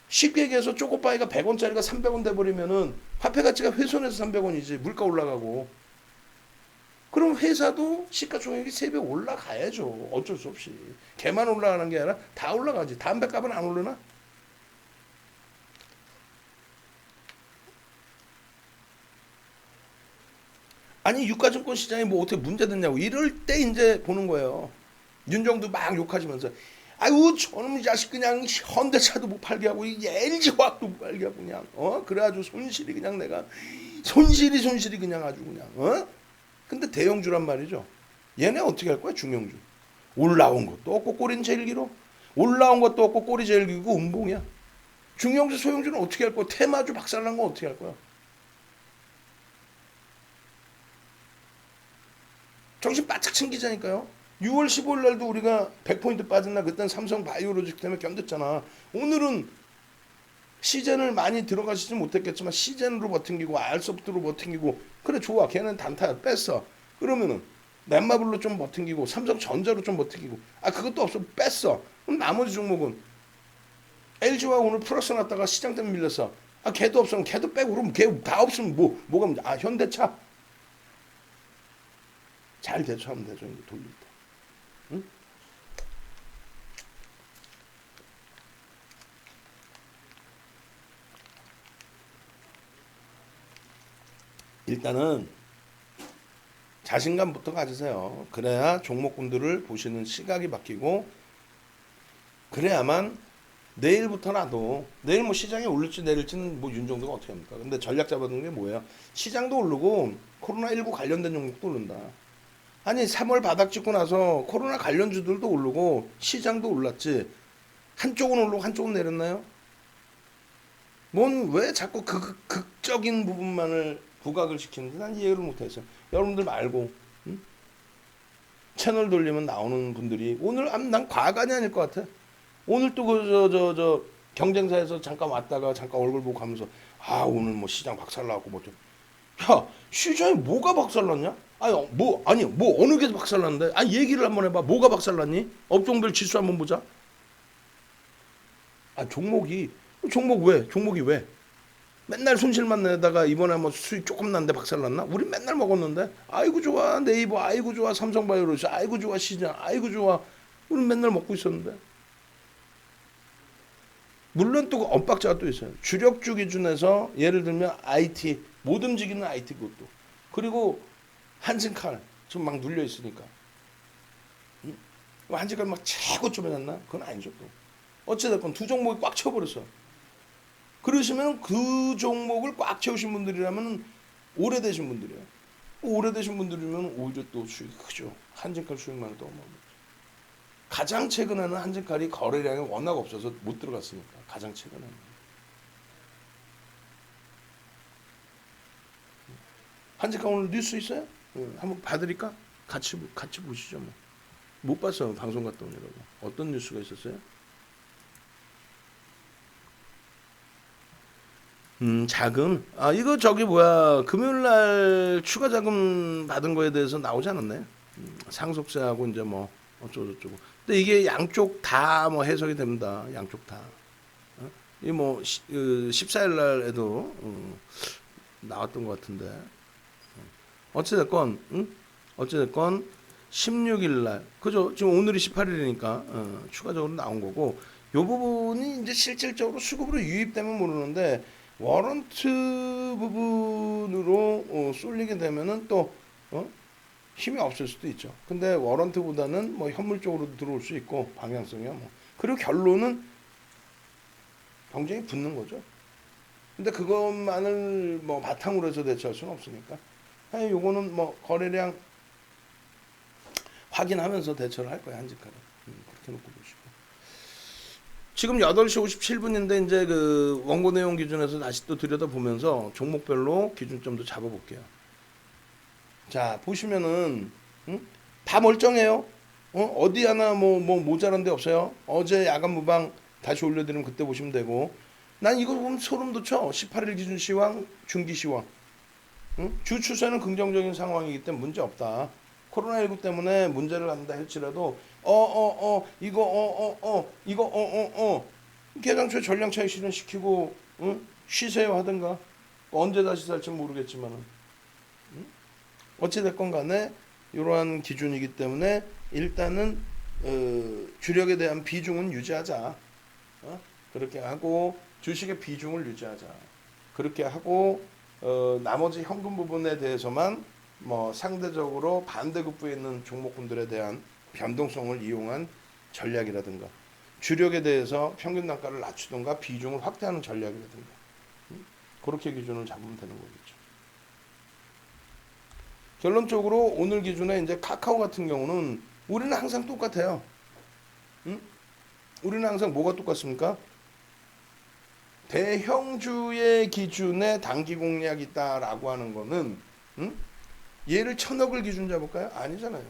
쉽게 얘기해서 초코파이가 100원짜리가 300원 돼버리면은 화폐 가치가 훼손해서 300원이지. 물가 올라가고. 그럼 회사도 시가총액이 3배 올라가야죠. 어쩔 수 없이. 걔만 올라가는 게 아니라 다 올라가지. 담배값은 안 오르나? 아니 유가증권 시장이 뭐 어떻게 문제됐냐고. 이럴 때 이제 보는 거예요. 윤정도 막 욕하시면서 저놈 이 자식 그냥 현대차도 못 팔게 하고 LG화학도 못 팔게 하고 그냥 그래가지고 손실이 그냥 내가 손실이 그냥 아주 그냥 근데 대형주란 말이죠. 얘네 어떻게 할 거야? 중형주. 올라온 것도 없고 꼬리는 제일 길어. 올라온 것도 없고 꼬리 제일 길고 음봉이야. 중형주 소형주는 어떻게 할 거야? 테마주 박살난 거 어떻게 할 거야? 정신 바짝 챙기자니까요. 6월 15일 날도 우리가 100포인트 빠진 날 그때는 삼성 바이오로직 때문에 견뎠잖아. 오늘은 시젠을 많이 들어가시지 못했겠지만 시젠으로 버팅기고 알소프트로 버팅기고 그래 좋아. 걔는 단타야. 뺐어. 그러면은 넷마블로 좀 버팅기고 삼성전자로 좀 버팅기고 그것도 없어. 뺐어. 그럼 나머지 종목은 LG와 오늘 플러스 났다가 시장 때문에 밀렸어. 걔도 없으면 걔도 빼고 그러면 걔 다 없으면 뭐가 문제? 현대차 잘 대처하면 되죠. 이제 돌릴 때. 응? 일단은 자신감부터 가지세요. 그래야 종목군들을 보시는 시각이 바뀌고 그래야만 내일부터라도 내일 뭐 시장이 오를지 내릴지는 뭐 윤정도가 어떻게 합니까? 근데 전략 잡아둔 게 뭐예요? 시장도 오르고 코로나19 관련된 종목도 오른다. 아니 3월 바닥 찍고 나서 코로나 관련주들도 오르고 시장도 올랐지. 한쪽은 오르고 한쪽은 내렸나요? 뭔 왜 자꾸 그 극적인 부분만을 부각을 시키는지 난 이해를 못했어요. 여러분들 말고 채널 돌리면 나오는 분들이 오늘 난 과간이 아닐 것 같아. 오늘 또 그 경쟁사에서 잠깐 왔다가 잠깐 얼굴 보고 가면서 오늘 뭐 시장 박살나고 뭐 좀. 야 시장이 뭐가 박살났냐? 뭐 어느 게 박살났는데? 얘기를 한번 해봐. 뭐가 박살났니? 업종별 지수 한번 보자. 종목이 왜? 종목이 왜? 맨날 손실만 내다가 이번에 뭐 수익 조금 났는데 박살났나? 우리 맨날 먹었는데. 아이고 좋아 네이버, 아이고 좋아 삼성바이오로스, 아이고 좋아 시장, 아이고 좋아. 우리 맨날 먹고 있었는데. 물론 또 엇박자가 또 있어요. 주력주 기준에서 예를 들면 IT, 못 움직이는 IT 그것도. 그리고 한진칼 지금 막 눌려 있으니까. 응? 한진칼 막 최고점에 났나? 그건 아니죠 또. 어찌됐건 두 종목이 꽉 채워버렸어. 그러시면 그 종목을 꽉 채우신 분들이라면 오래되신 분들이에요. 오래되신 분들이면 오히려 또 수익이 크죠. 한진칼 수익만 또 가장 최근에는 한진칼이 거래량이 워낙 없어서 못 들어갔으니까 가장 최근에는. 한진칼 오늘 뉴스 있어요? 한번 봐드릴까? 같이 보시죠. 뭐. 못 봤어 방송 갔다 오느라고. 어떤 뉴스가 있었어요? 자금. 아 이거 저기 뭐야 금요일날 추가 자금 받은 거에 대해서 나오지 않았나요? 상속세하고 이제 뭐 어쩌고 저쩌고. 근데 이게 양쪽 다 뭐 해석이 됩니다. 양쪽 다. 이뭐 14일 날에도 나왔던 것 같은데. 어찌됐건 어찌됐건 16일 날 그죠? 지금 오늘이 18일이니까 추가적으로 나온 거고. 요 부분이 이제 실질적으로 수급으로 유입되면 모르는데 워런트 부분으로 쏠리게 되면은 또 힘이 없을 수도 있죠. 근데 워런트보다는 뭐 현물 쪽으로 들어올 수 있고 방향성이야 뭐. 그리고 결론은 경쟁이 붙는 거죠. 근데 그것만을 뭐 바탕으로 해서 대처할 수는 없으니까. 아니 요거는 뭐 거래량 확인하면서 대처를 할 거예요 한직까지. 그렇게 놓고 보시고. 지금 8시 57분인데 이제 그 원고 내용 기준에서 다시 또 들여다보면서 종목별로 기준점도 잡아볼게요. 자 보시면은 다 멀쩡해요. 어디 하나 뭐 모자란 데 없어요. 어제 야간 무방 다시 올려드리면 그때 보시면 되고. 난 이거 보면 소름 돋죠. 18일 기준 시황, 중기 시황. 주 추세는 긍정적인 상황이기 때문에 문제 없다. 코로나19 때문에 문제를 갖는다 할지라도 이거 개당초에 전량 차익 실현시키고 쉬세요 하든가 언제 다시 살지 모르겠지만은 어찌됐건 간에 이러한 기준이기 때문에 일단은 주력에 대한 비중은 유지하자. 그렇게 하고 주식의 비중을 유지하자. 그렇게 하고 나머지 현금 부분에 대해서만 뭐 상대적으로 반대급부에 있는 종목군들에 대한 변동성을 이용한 전략이라든가 주력에 대해서 평균 단가를 낮추든가 비중을 확대하는 전략이라든가 그렇게 기준을 잡으면 되는 거겠죠. 결론적으로 오늘 기준에 이제 카카오 같은 경우는 우리는 항상 똑같아요. 우리는 항상 뭐가 똑같습니까? 대형주의 기준에 단기 공략이 있다라고 하는 거는 얘를 1,000억을 기준 잡을까요? 아니잖아요.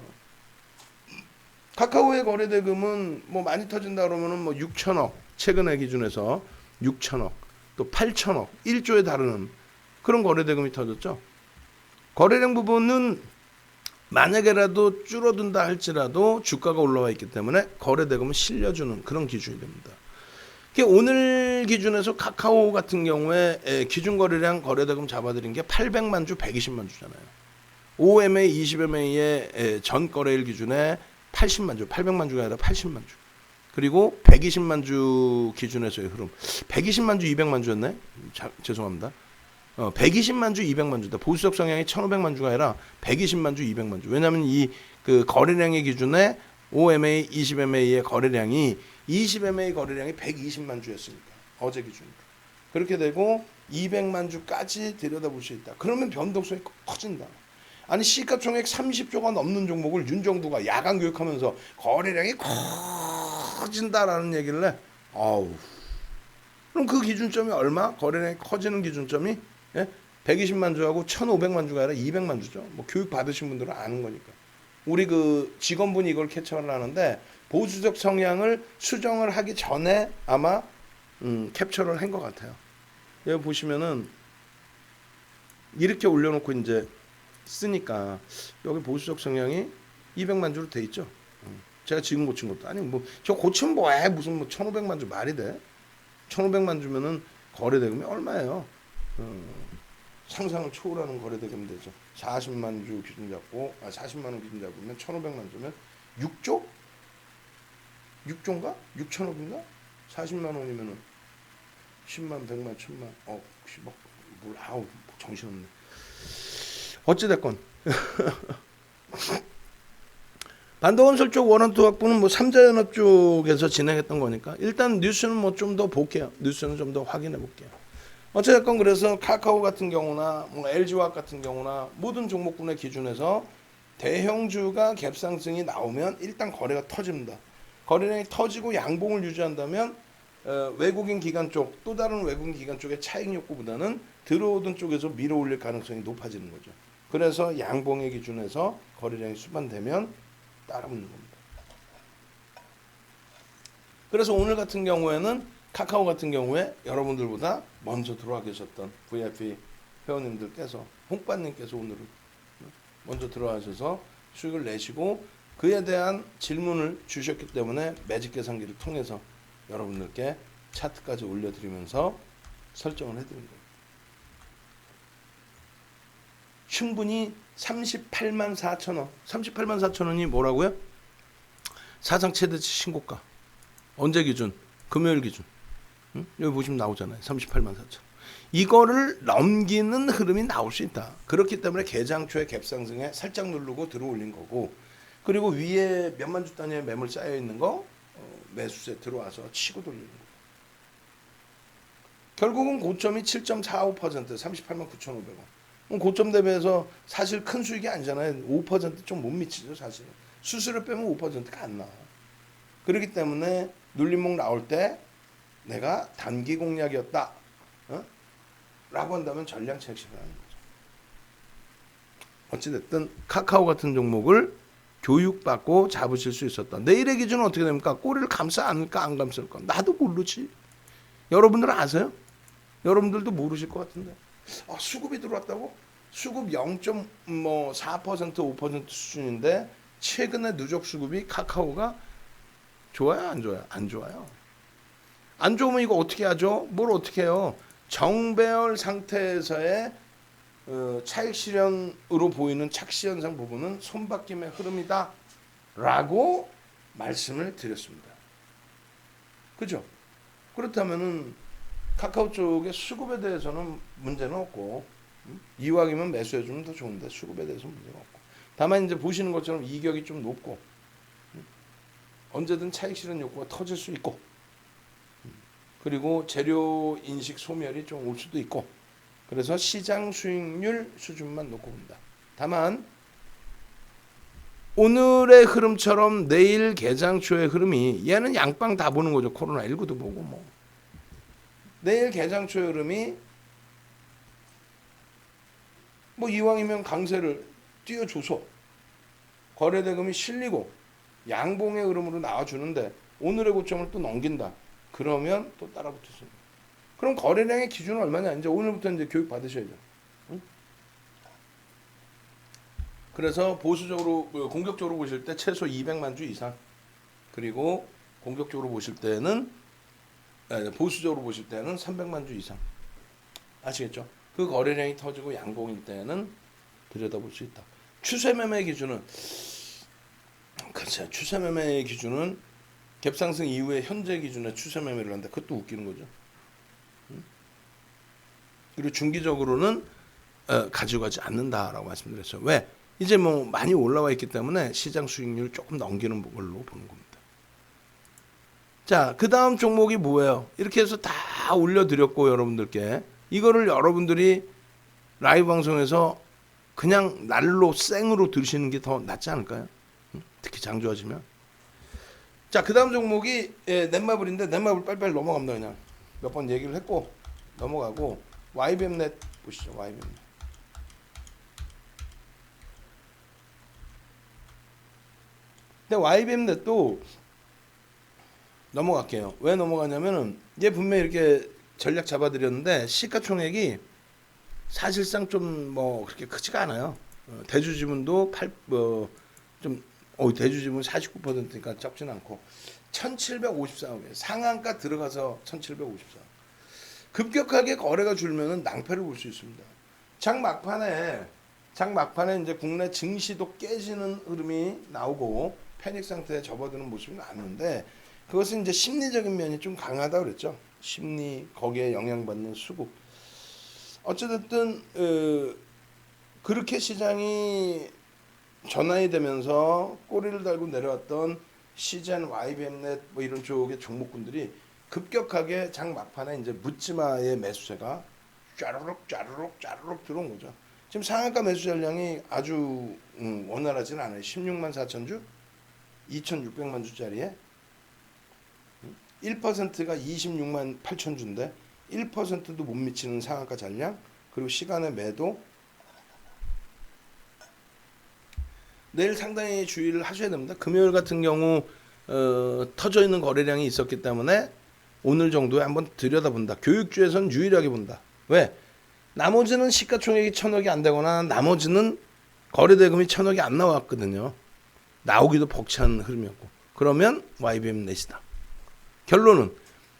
카카오의 거래대금은 뭐 많이 터진다 그러면은 뭐 6,000억 최근의 기준에서 6,000억 또 8,000억 1조에 다루는 그런 거래대금이 터졌죠. 거래량 부분은 만약에라도 줄어든다 할지라도 주가가 올라와 있기 때문에 거래대금을 실려주는 그런 기준이 됩니다. 오늘 기준에서 카카오 같은 경우에 기준 거래량 거래대금 잡아들인 게 800만 주, 120만 주잖아요. 5MA, 20MA의 전 거래일 기준에 80만 주, 800만 주가 아니라 80만 주. 그리고 120만 주 기준에서의 흐름. 120만 주, 200만 주였네? 죄송합니다. 120만 주, 200만 주다. 보수적 성향이 1,500만 주가 아니라 120만 주, 200만 주. 왜냐하면 이 그 거래량의 기준에 5MA, 20MA의 거래량이 20MA 거래량이 120만 주였으니까 어제 기준. 그렇게 되고 200만 주까지 들여다볼 수 있다. 그러면 변동성이 커진다. 아니 시가총액 30조가 넘는 종목을 윤정두가 야간 교육하면서 거래량이 커진다라는 얘기를 해. 그럼 그 기준점이 얼마? 거래량이 커지는 기준점이 120만 주하고 1,500만 주가 아니라 200만 주죠. 뭐 교육 받으신 분들은 아는 거니까. 우리 그 직원분이 이걸 캡처를 하는데 보수적 성향을 수정을 하기 전에 아마 캡처를 한 것 같아요. 여기 보시면은 이렇게 올려놓고 이제 쓰니까 여기 보수적 성향이 200만 주로 돼 있죠. 제가 지금 고친 것도 아니 뭐 저 고치면 뭐해 무슨 뭐 1,500만 주 말이 돼? 1,500만 주면은 거래대금이 얼마예요? 상상을 초월하는 거래대금 되죠. 40만 주 기준 잡고 40만 원 기준 잡으면 1,500만 주면 6조? 6조인가? 6천억인가? 40만 원이면은 10만, 100만, 1000만, 10억, 뭘 아우 정신없네. 어찌 됐건 반도건설 쪽 원원투 확보는 뭐 삼자연합 쪽에서 진행했던 거니까 일단 뉴스는 뭐 좀 더 볼게요. 뉴스는 좀 더 확인해 볼게요. 어쨌든 그래서 카카오 같은 경우나 뭐 LG화학 같은 경우나 모든 종목군의 기준에서 대형주가 갭상승이 나오면 일단 거래가 터집니다. 거래량이 터지고 양봉을 유지한다면 외국인 기관 쪽, 또 다른 외국인 기관 쪽의 차익 욕구보다는 들어오던 쪽에서 밀어 올릴 가능성이 높아지는 거죠. 그래서 양봉의 기준에서 거래량이 수반되면 따라붙는 겁니다. 그래서 오늘 같은 경우에는 카카오 같은 경우에 여러분들보다 먼저 들어와 계셨던 VIP 회원님들께서 홍빠님께서 오늘은 먼저 들어와셔서 수익을 내시고 그에 대한 질문을 주셨기 때문에 매직 계산기를 통해서 여러분들께 차트까지 올려드리면서 설정을 해드린 겁니다. 충분히 38만 4천 원, 38만 4천 원이 뭐라고요? 사상 최대치 신고가. 언제 기준? 금요일 기준. 응? 여기 보시면 나오잖아요. 38만 4천 원. 이거를 넘기는 흐름이 나올 수 있다. 그렇기 때문에 개장초의 갭상승에 살짝 누르고 들어올린 거고, 그리고 위에 몇만 주 단위의 매물 쌓여 있는 거 매수세 들어와서 치고 돌리는 거. 결국은 고점이 7.45%, 38만 9,500원. 고점 대비해서 사실 큰 수익이 아니잖아요. 5% 좀 못 미치죠, 사실. 수수료 빼면 5%가 안 나와. 그렇기 때문에 눌림목 나올 때 내가 단기 공략이었다, 라고 한다면 전량 책식을 하는 거죠. 어찌됐든 카카오 같은 종목을 교육받고 잡으실 수 있었다. 내일의 기준은 어떻게 됩니까? 꼬리를 감싸 안을까 안 감쌀까? 나도 모르지. 여러분들은 아세요? 여러분들도 모르실 것 같은데. 수급이 들어왔다고? 수급 0.4% 5% 수준인데 최근에 누적 수급이 카카오가 좋아요, 안 좋아요? 안 좋아요. 안 좋으면 이거 어떻게 하죠? 뭘 어떻게 해요? 정배열 상태에서의 차익 실현으로 보이는 착시 현상 부분은 손바뀜의 흐름이다 라고 말씀을 드렸습니다. 그죠? 그렇다면은 카카오 쪽의 수급에 대해서는 문제는 없고, 이왕이면 매수해주면 더 좋은데 수급에 대해서 문제가 없고, 다만 이제 보시는 것처럼 이격이 좀 높고, 언제든 차익 실현 욕구가 터질 수 있고, 그리고 재료 인식 소멸이 좀 올 수도 있고, 그래서 시장 수익률 수준만 놓고 본다. 다만 오늘의 흐름처럼 내일 개장초의 흐름이, 얘는 양방 다 보는 거죠. 코로나19도 보고 뭐. 내일 개장초의 흐름이 뭐 이왕이면 강세를 띄워줘서 거래대금이 실리고 양봉의 흐름으로 나와주는데 오늘의 고점을 또 넘긴다. 그러면 또 따라붙습니다. 그럼 거래량의 기준은 얼마냐? 이제 오늘부터 이제 교육 받으셔야죠. 응? 그래서 보수적으로 공격적으로 보실 때 최소 200만 주 이상, 그리고 공격적으로 보실 때는 보수적으로 보실 때는 300만 주 이상. 아시겠죠? 그 거래량이 터지고 양봉일 때는 들여다볼 수 있다. 추세 매매 기준은, 글쎄요, 추세 매매 기준은 갭상승 이후에 현재 기준에 추세 매매를 한다. 그것도 웃기는 거죠. 그리고 중기적으로는 가지고 가지 않는다라고 말씀드렸어요. 왜? 이제 뭐 많이 올라와 있기 때문에 시장 수익률 조금 넘기는 걸로 보는 겁니다. 자, 그 다음 종목이 뭐예요? 이렇게 해서 다 올려드렸고 여러분들께 이거를 여러분들이 라이브 방송에서 그냥 날로 생으로 들으시는 게 더 낫지 않을까요? 특히 장 좋아지면. 자, 그 다음 종목이 넷마블인데 넷마블 빨리빨리 넘어갑니다. 그냥 몇 번 얘기를 했고 넘어가고 YBM넷 보시죠. YBM넷. 근데 YBM넷도 넘어갈게요. 왜 넘어가냐면은 얘 분명히 이렇게 전략 잡아드렸는데 시가총액이 사실상 좀 뭐 그렇게 크지가 않아요. 대주지분도 대주지분 49%니까 적진 않고 1754억, 상한가 들어가서 1754억. 급격하게 거래가 줄면은 낭패를 볼 수 있습니다. 장 막판에 이제 국내 증시도 깨지는 흐름이 나오고 패닉 상태에 접어드는 모습이 나오는데 그것은 이제 심리적인 면이 좀 강하다 그랬죠. 심리 거기에 영향받는 수급. 어쨌든 그렇게 시장이 전환이 되면서 꼬리를 달고 내려왔던 시젠, YBM넷 뭐 이런 쪽의 종목군들이 급격하게 장 막판에 이제 묻지마의 매수세가 짜르륵 들어온 거죠. 지금 상한가 매수 전량이 아주 원활하지는 않아요. 16만 4천 주, 2,600만 주짜리에 1%가 26만 8천 주인데 1%도 못 미치는 상한가 잔량, 그리고 시간의 매도. 내일 상당히 주의를 하셔야 됩니다. 금요일 같은 경우 터져 있는 거래량이 있었기 때문에 오늘 정도에 한번 들여다본다. 교육주에서는 유일하게 본다. 왜? 나머지는 시가총액이 1,000억이 안 되거나 나머지는 거래대금이 1,000억이 안 나왔거든요. 나오기도 벅찬 흐름이었고. 그러면 YBM 넷이다. 결론은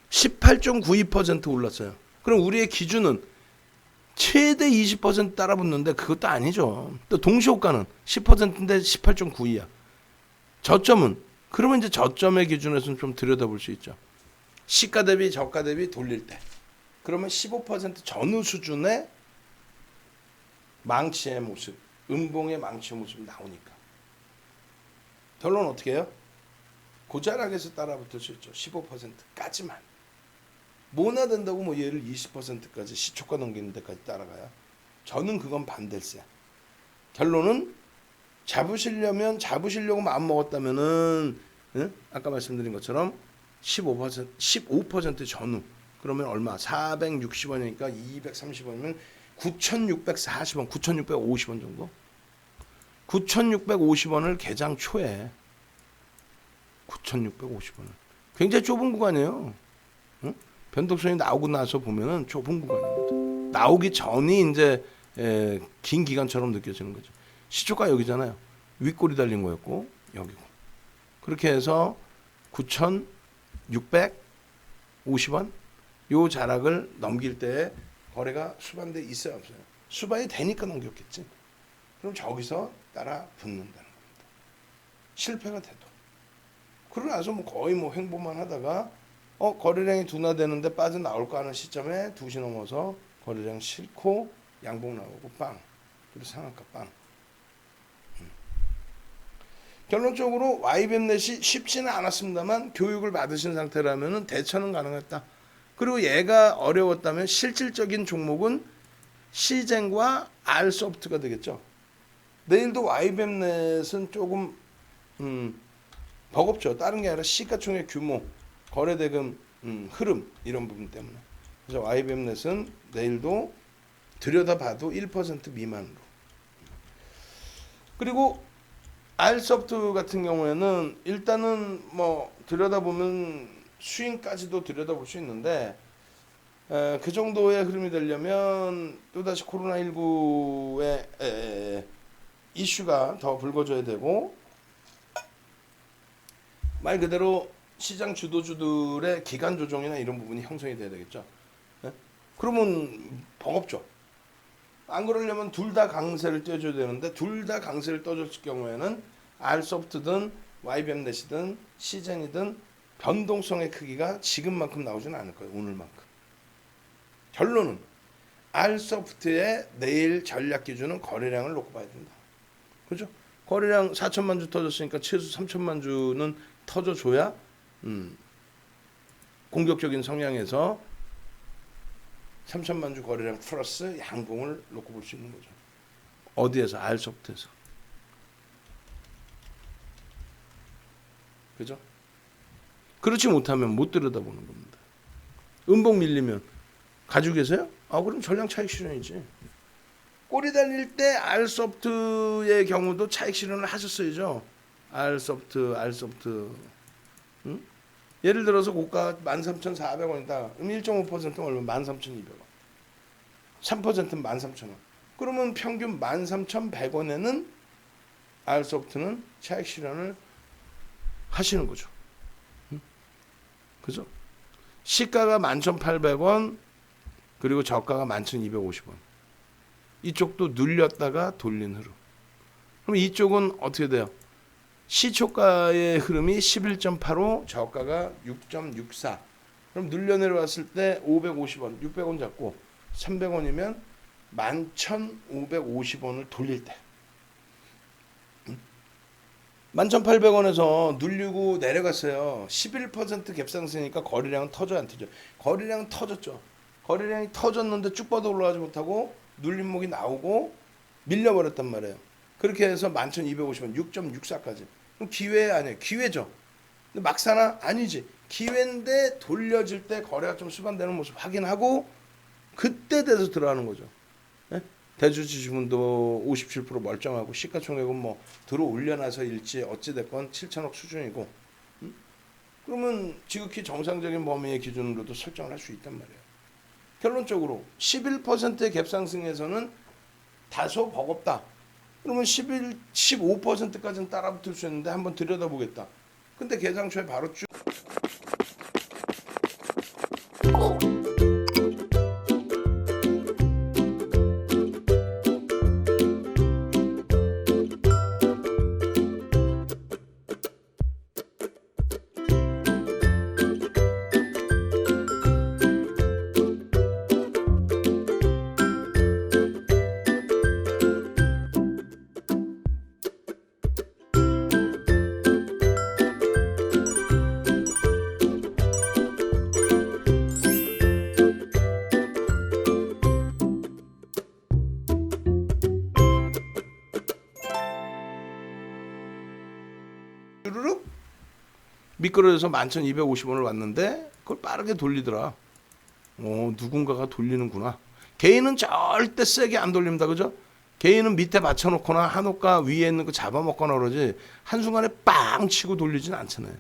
18.92% 올랐어요. 그럼 우리의 기준은 최대 20% 따라붙는데 그것도 아니죠. 또 동시호가는 10%인데 18.92야. 저점은 그러면 이제 저점의 기준에서는 좀 들여다볼 수 있죠. 시가 대비 저가 대비 돌릴 때 그러면 15% 전후 수준의 망치의 모습, 음봉의 망치의 모습이 나오니까 결론은 어떻게 해요? 고자락에서 따라붙을 수 있죠. 15%까지만. 뭐나 된다고 뭐 얘를 20%까지 시초가 넘기는 데까지 따라가요. 저는 그건 반댈세. 결론은 잡으시려고 마음 먹었다면은 아까 말씀드린 것처럼 15% 전후. 그러면 얼마? 460원이니까 230원이면 9,640원, 9,650원 정도? 9,650원을 개장 초에 9,650원을 굉장히 좁은 구간이에요. 응? 변동성이 나오고 나서 보면은 좁은 구간입니다. 나오기 전이 이제 긴 기간처럼 느껴지는 거죠. 시초가 여기잖아요. 윗골이 달린 거였고 여기고. 그렇게 해서 9,650원 요 자락을 넘길 때 거래가 수반돼 있어요, 없어요? 수반이 되니까 넘겼겠지. 그럼 저기서 따라 붙는다는 겁니다. 실패가 돼도. 그러고 나서 뭐 거의 뭐 횡보만 하다가 거래량이 둔화되는데 빠져나올까 하는 시점에 2시 넘어서 거래량 싫고 양봉 나오고 빵. 그리고 상한가 빵. 결론적으로 YBM넷이 쉽지는 않았습니다만 교육을 받으신 상태라면 대처는 가능했다. 그리고 얘가 어려웠다면 실질적인 종목은 시젠과 R소프트가 되겠죠. 내일도 YBM넷은 조금 버겁죠. 다른 게 아니라 시가총액 규모, 거래대금 흐름 이런 부분 때문에. 그래서 YBM넷은 내일도 들여다봐도 1% 미만으로. 그리고 R소프트 같은 경우에는 일단은 뭐 들여다보면 스윙까지도 들여다볼 수 있는데 그 정도의 흐름이 되려면 또다시 코로나19의 이슈가 더 불거져야 되고 말 그대로 시장 주도주들의 기간 조정이나 이런 부분이 형성이 돼야 되겠죠. 그러면 버겁죠. 안 그러려면 둘 다 강세를 떼줘야 되는데 둘 다 강세를 떠줬을 경우에는 R소프트든 YBM넷이든 시젠이든 변동성의 크기가 지금만큼 나오지는 않을 거예요. 오늘만큼. 결론은 R소프트의 내일 전략 기준은 거래량을 놓고 봐야 된다. 그죠? 거래량 4천만 주 터졌으니까 최소 3천만 주는 터져줘야 공격적인 성향에서 3천만 주 거래량 플러스 양봉을 놓고 볼 수 있는 거죠. 어디에서? R소프트에서. 그죠? 그렇지 못하면 못 들여다보는 겁니다. 음봉 밀리면 가지고 계세요? 그럼 전량 차익 실현이지. 꼬리 달릴 때 R소프트의 경우도 차익 실현을 하셨어야죠. R소프트. 응? 예를 들어서 고가 13,400원이다. 그럼 1.5%는 얼마? 13,200원. 3%는 13,000원. 그러면 평균 13,100원에는 R소프트는 차익 실현을 하시는 거죠. 그죠? 시가가 11,800원, 그리고 저가가 11,250원. 이쪽도 눌렸다가 돌린 흐름. 그럼 이쪽은 어떻게 돼요? 시초가의 흐름이 11.85, 저가가 6.64. 그럼 눌려 내려왔을 때 550원, 600원 잡고 300원이면 11,550원을 돌릴 때. 11,800원에서 눌리고 내려갔어요. 11% 갭상승이니까 거래량은 터져 안 터져? 거래량은 터졌죠. 거래량이 터졌는데 쭉 뻗어 올라가지 못하고 눌림목이 나오고 밀려버렸단 말이에요. 그렇게 해서 11,250원 6.64까지. 그럼 기회 아니에요. 기회죠. 근데 막 사나? 아니지. 기회인데 돌려질 때 거래가 좀 수반되는 모습 확인하고 그때 돼서 들어가는 거죠. 네? 대주주주분도 57% 멀쩡하고 시가총액은 뭐 들어 올려놔서일지 어찌됐건 7천억 수준이고, 그러면 지극히 정상적인 범위의 기준으로도 설정을 할 수 있단 말이에요. 결론적으로 11%의 갭상승에서는 다소 버겁다. 그러면 15%까지는 따라붙을 수 있는데 한번 들여다보겠다. 근데 개장초에 바로 쭉 쭈르륵 미끄러져서 11,250원을 왔는데 그걸 빠르게 돌리더라. 누군가가 돌리는구나. 개인은 절대 세게 안 돌립니다. 그죠? 개인은 밑에 받쳐놓거나 한옥가 위에 있는 거 잡아먹거나 그러지 한순간에 빵 치고 돌리진 않잖아요.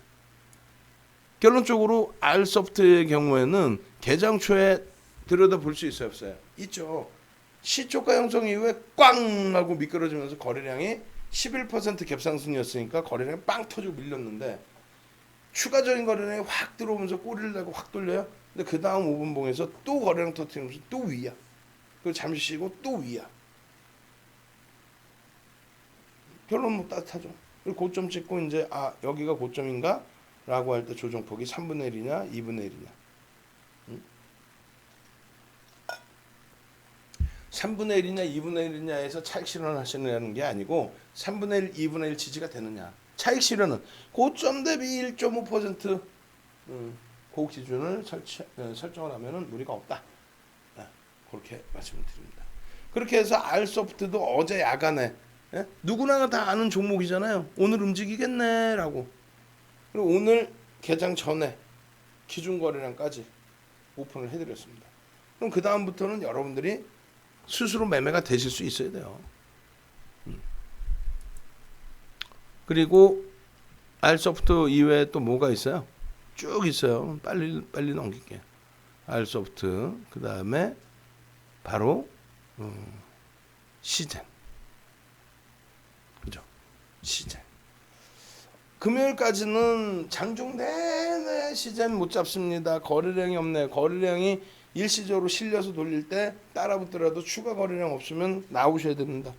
결론적으로 R소프트의 경우에는 개장 초에 들여다볼 수 있어요, 없어요? 있죠. 시초가 형성 이후에 꽝 하고 미끄러지면서 거래량이 11% 갭상승이었으니까 거래량이 빵 터지고 밀렸는데 추가적인 거래량이 확 들어오면서 꼬리를 내고 확 돌려요. 근데 그 다음 5분봉에서 또 거래량 터뜨리면서 또 위야. 그리고 잠시 쉬고 또 위야. 결론 뭐 따뜻하죠. 그리고 고점 찍고 이제 여기가 고점인가? 라고 할 때 조정폭이 3분의 1이냐 2분의 1이냐. 3분의 1이냐 2분의 1이냐에서 차익 실현하시는 게 아니고 3분의 1, 2분의 1 지지가 되느냐. 차익 실현은 고점 대비 1.5% 그 기준을 설정을 하면은 무리가 없다. 그렇게 말씀을 드립니다. 그렇게 해서 R소프트도 어제 야간에 누구나 다 아는 종목이잖아요. 오늘 움직이겠네라고. 그리고 오늘 개장 전에 기준 거래량까지 오픈을 해드렸습니다. 그럼 그 다음부터는 여러분들이 스스로 매매가 되실 수 있어야 돼요. 그리고 R소프트 이외에 또 뭐가 있어요? 쭉 있어요. 빨리 넘길게요. R소프트 그 다음에 바로 시젠. 그죠? 시젠. 금요일까지는 장중 내내 시젠 못 잡습니다. 거래량이 없네요. 거래량이 일시적으로 실려서 돌릴 때 따라붙더라도 추가 거래량 없으면 나오셔야 됩니다.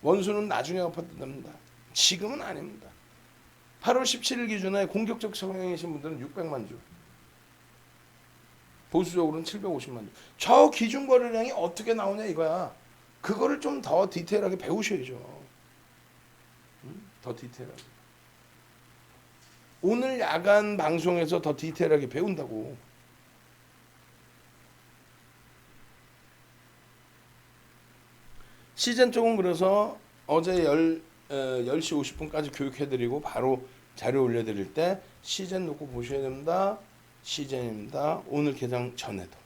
원수는 나중에 갚아도 됩니다. 지금은 아닙니다. 8월 17일 기준에 공격적 성향이신 분들은 600만 주. 보수적으로는 750만 주. 저 기준 거래량이 어떻게 나오냐 이거야. 그거를 좀 더 디테일하게 배우셔야죠. 더 디테일하게. 오늘 야간 방송에서 더 디테일하게 배운다고. 시즌 쪽은 그래서 어제 10시 50분까지 교육해드리고 바로 자료 올려드릴 때 시즌 놓고 보셔야 됩니다. 시즌입니다. 오늘 개장 전에도.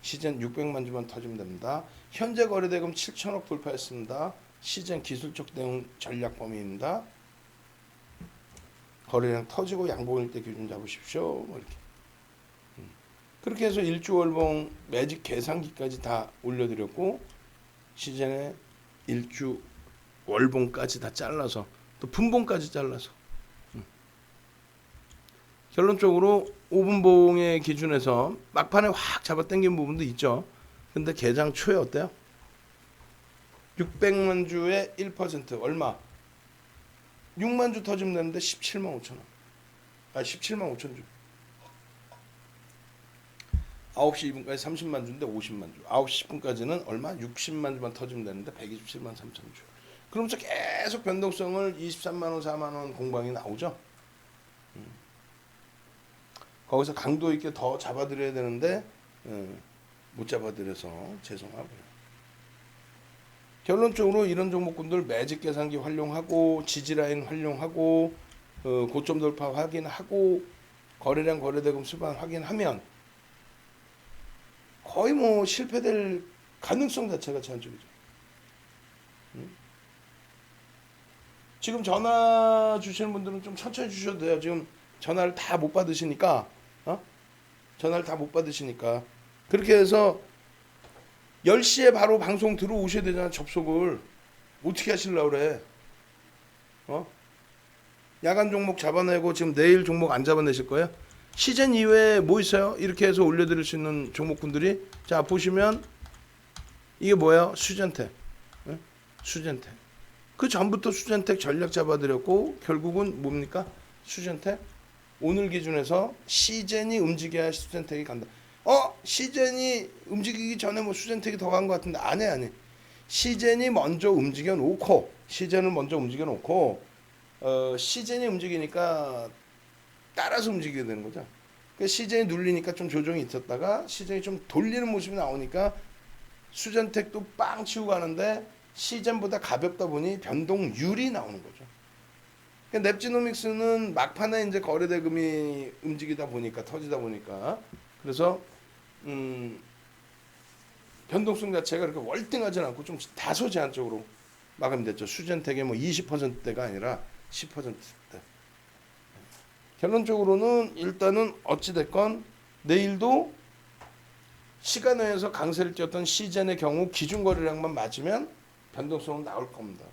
시즌 600만 주만 터지면 됩니다. 현재 거래대금 7천억 돌파했습니다. 시즌 기술적 대응 전략 범위입니다. 거래량 터지고 양봉일 때 기준 잡으십시오. 뭐 이렇게. 그렇게 해서 일주월봉 매직 계산기까지 다 올려드렸고 시즌에 일주 월봉까지 다 잘라서 또 분봉까지 잘라서 결론적으로 5분봉의 기준에서 막판에 확 잡아당긴 부분도 있죠. 근데 개장 초에 어때요? 600만 주에 1% 얼마? 6만 주 터지면 되는데 17만 5천 원. 17만 5천 주. 9시 2분까지 30만 주인데 50만 주. 9시 10분까지는 얼마? 60만 주만 터지면 되는데 127만 3천 주. 그러면서 계속 변동성을 23만 원, 4만 원 공방이 나오죠. 거기서 강도 있게 더 잡아드려야 되는데 못 잡아드려서 죄송하고요. 결론적으로 이런 종목군들 매직 계산기 활용하고 지지라인 활용하고 고점 돌파 확인하고 거래량 거래대금 수반 확인하면 거의 뭐 실패될 가능성 자체가 제한적이죠. 지금 전화 주시는 분들은 좀 천천히 주셔도 돼요. 지금 전화를 다 못 받으시니까 전화를 다 못 받으시니까 그렇게 해서 10시에 바로 방송 들어오셔야 되잖아. 접속을 어떻게 하시려고 그래? 야간 종목 잡아내고 지금 내일 종목 안 잡아내실 거예요? 시즌 이외에 뭐 있어요? 이렇게 해서 올려드릴 수 있는 종목군들이 자 보시면 이게 뭐예요? 수젠텍. 수젠텍. 그 전부터 수젠텍 전략 잡아드렸고 결국은 뭡니까? 수젠텍. 오늘 기준에서 시젠이 움직여야 수젠텍이 간다. 시젠이 움직이기 전에 뭐 수젠텍이 더 간 것 같은데 아니. 시젠이 먼저 움직여 놓고 시젠을 먼저 움직여 놓고 시젠이 움직이니까 따라서 움직여야 되는 거죠. 그러니까 시젠이 눌리니까 좀 조정이 있었다가 시젠이 좀 돌리는 모습이 나오니까 수젠텍도 빵 치고 가는데 시젠보다 가볍다 보니 변동률이 나오는 거죠. 그러니까 넵지노믹스는 막판에 이제 거래대금이 움직이다 보니까 터지다 보니까 그래서 변동성 자체가 그렇게 월등하지는 않고 좀 다소 제한적으로 마감됐죠. 수젠텍의 뭐 20%대가 아니라 10%대. 결론적으로는 일단은 어찌됐건 내일도 시간 내에서 강세를 띄었던 시젠의 경우 기준 거래량만 맞으면 변동성은 나올 겁니다.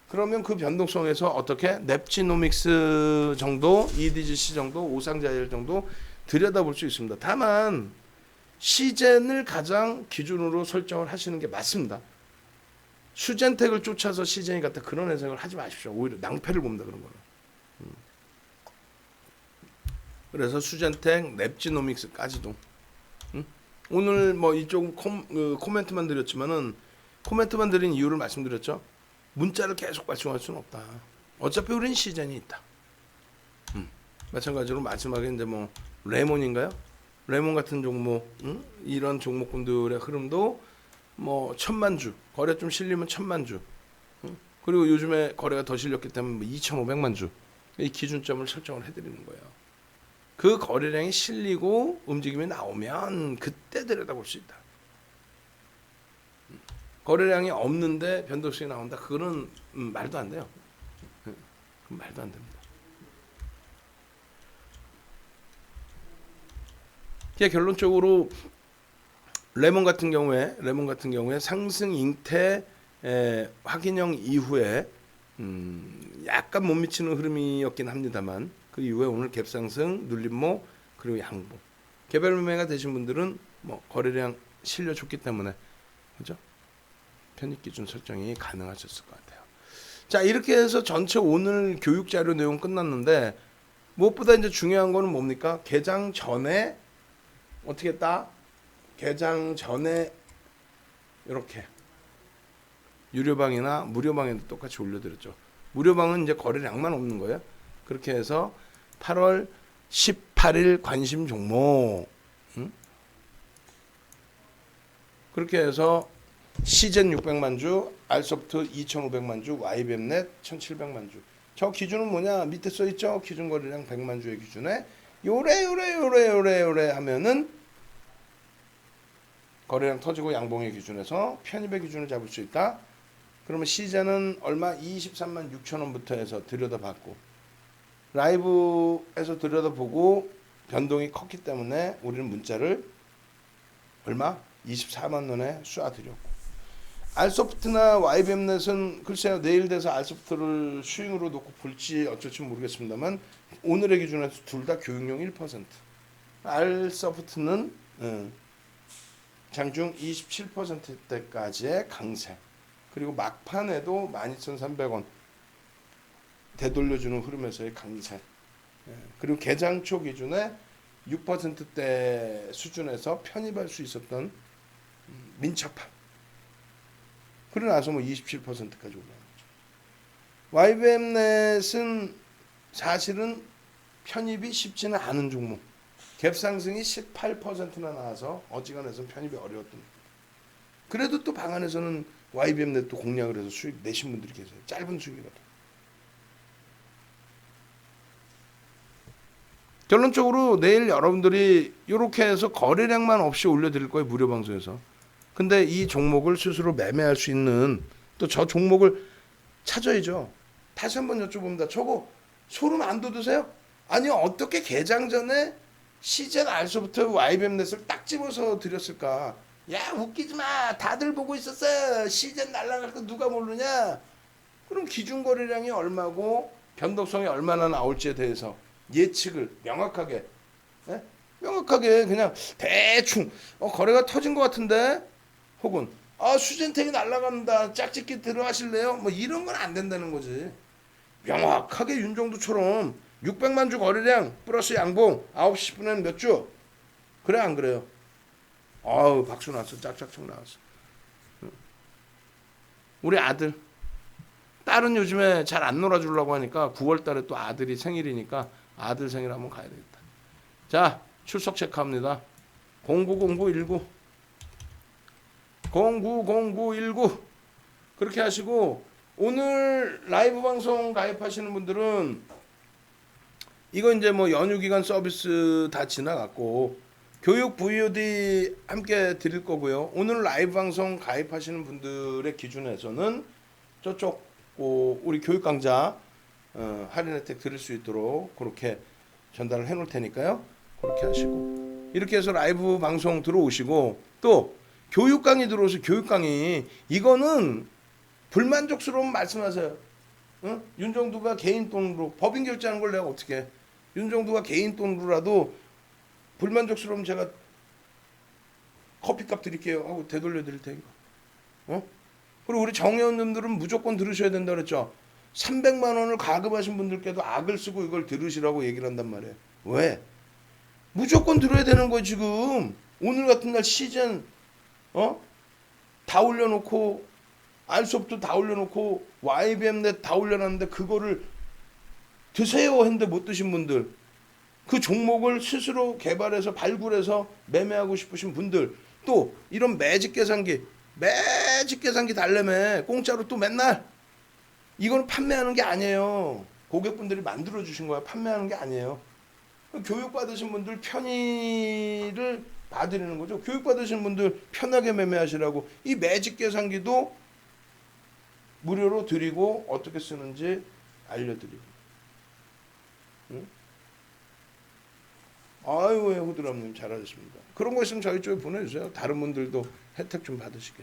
그러면 그 변동성에서 어떻게 넵지노믹스 정도, EDGC 정도, 오상자일 정도 들여다볼 수 있습니다. 다만 시젠을 가장 기준으로 설정을 하시는 게 맞습니다. 수젠텍을 쫓아서 시젠이 갔다 그런 해석을 하지 마십시오. 오히려 낭패를 봅니다. 그런 거는. 그래서 수젠텍, 넵지노믹스까지도 오늘 뭐 이쪽 코멘트만 드렸지만은 코멘트만 드린 이유를 말씀드렸죠. 문자를 계속 발송할 수는 없다. 어차피 우리는 시즌이 있다. 마찬가지로 마지막에 이제 뭐 레몬인가요? 레몬 같은 종목, 이런 종목군들의 흐름도 뭐 1,000만 주 거래 좀 실리면 1,000만 주. 그리고 요즘에 거래가 더 실렸기 때문에 뭐 2,500만 주. 이 기준점을 설정을 해드리는 거예요. 그 거래량이 실리고 움직임이 나오면 그때 들여다볼 수 있다. 거래량이 없는데 변동성이 나온다. 그거는 말도 안 돼요. 그건 말도 안 됩니다. 결론적으로 레몬 같은 경우에 상승 잉태 확인형 이후에 약간 못 미치는 흐름이었긴 합니다만 그 이후에 오늘 갭상승, 눌림목 그리고 양봉. 개별 매매가 되신 분들은 뭐 거래량 실려줬기 때문에 그죠? 편입 기준 설정이 가능하셨을 것 같아요. 자, 이렇게 해서 전체 오늘 교육 자료 내용 끝났는데 무엇보다 이제 중요한 거는 뭡니까? 개장 전에 어떻게 했다? 개장 전에 이렇게 유료방이나 무료방에도 똑같이 올려드렸죠. 무료방은 이제 거래량만 없는 거예요. 그렇게 해서 8월 18일 관심 종목 그렇게 해서 시젠 600만 주, 알소프트 2,500만 주, YBM넷 1,700만 주. 저 기준은 뭐냐? 밑에 써 있죠. 기준 거래량 100만 주의 기준에 요래 하면은 거래량 터지고 양봉의 기준에서 편입의 기준을 잡을 수 있다. 그러면 시젠은 얼마? 23만 6천 원부터 해서 들여다봤고 라이브에서 들여다보고 변동이 컸기 때문에 우리는 문자를 얼마? 24만 원에 쏴드렸고 알소프트나 YBM넷은 글쎄요 내일 돼서 알소프트를 수익으로 놓고 볼지 어쩔지 모르겠습니다만 오늘의 기준에서 둘 다 교육용 1%. 알소프트는 장중 27%대까지의 강세. 그리고 막판에도 12,300원 되돌려주는 흐름에서의 강세. 그리고 개장 초 기준에 6%대 수준에서 편입할 수 있었던 민첩함. 그러고 나서 뭐 27%까지 올라간 거죠. YBM넷은 사실은 편입이 쉽지는 않은 종목. 갭 상승이 18%나 나와서 어지간해서 편입이 어려웠던. 그래도 또 방안에서는 YBM넷도 공략을 해서 수익 내신 분들이 계세요. 짧은 수익이라도. 결론적으로 내일 여러분들이 이렇게 해서 거래량만 없이 올려드릴 거예요. 무료 방송에서. 근데 이 종목을 스스로 매매할 수 있는 또 저 종목을 찾아야죠. 다시 한번 여쭤봅니다. 저거 소름 안 돋으세요? 아니 어떻게 개장 전에 시젠 알소부터 YBM넷을 딱 집어서 드렸을까? 야 웃기지 마. 다들 보고 있었어. 시젠 날라갈 거 누가 모르냐? 그럼 기준 거래량이 얼마고 변동성이 얼마나 나올지에 대해서 예측을 명확하게 명확하게 그냥 대충 거래가 터진 것 같은데 혹은 수젠텍이 날아간다 짝짓기 들어가실래요? 뭐 이런 건 안 된다는 거지. 명확하게 윤정두처럼 600만 주 거래량 플러스 양봉 9시 10분에는 몇 주? 그래 안 그래요? 박수 났어. 짝짝짝 나왔어. 우리 아들 딸은 요즘에 잘 안 놀아주려고 하니까 9월 달에 또 아들이 생일이니까 아들 생일 한번 가야 되겠다. 자 출석 체크합니다. 090919 090919 그렇게 하시고 오늘 라이브 방송 가입하시는 분들은 이거 이제 뭐 연휴 기간 서비스 다 지나갔고 교육 VOD 함께 드릴 거고요. 오늘 라이브 방송 가입하시는 분들의 기준에서는 저쪽 우리 교육 강좌 할인 혜택 드릴 수 있도록 그렇게 전달을 해 놓을 테니까요. 그렇게 하시고 이렇게 해서 라이브 방송 들어오시고 또 교육 강의 들어오시 교육 강의 이거는 불만족스러운 말씀하세요. 응? 윤정두가 개인 돈으로 법인 결제하는 걸 내가 어떻게 해? 윤정두가 개인 돈으로라도 불만족스러우면 제가 커피값 드릴게요 하고 되돌려 드릴 테니까. 그리고 우리 정회원님들은 무조건 들으셔야 된다 그랬죠. 300만 원을 가급하신 분들께도 악을 쓰고 이걸 들으시라고 얘기를 한단 말이에요. 왜? 무조건 들어야 되는 거예요 지금. 오늘 같은 날 시즌 다 올려놓고 알소프트 다 올려놓고 YBM넷 다 올려놨는데 그거를 드세요 했는데 못 드신 분들 그 종목을 스스로 개발해서 발굴해서 매매하고 싶으신 분들 또 이런 매직 계산기 달래매 공짜로 또 맨날 이거는 판매하는 게 아니에요. 고객분들이 만들어 주신 거야. 판매하는 게 아니에요. 교육 받으신 분들 편의를 봐드리는 거죠. 교육 받으신 분들 편하게 매매하시라고 이 매직 계산기도 무료로 드리고 어떻게 쓰는지 알려드리고. 응? 아유 호드람님 잘하셨습니다. 그런 거 있으면 저희 쪽에 보내주세요. 다른 분들도 혜택 좀 받으시게.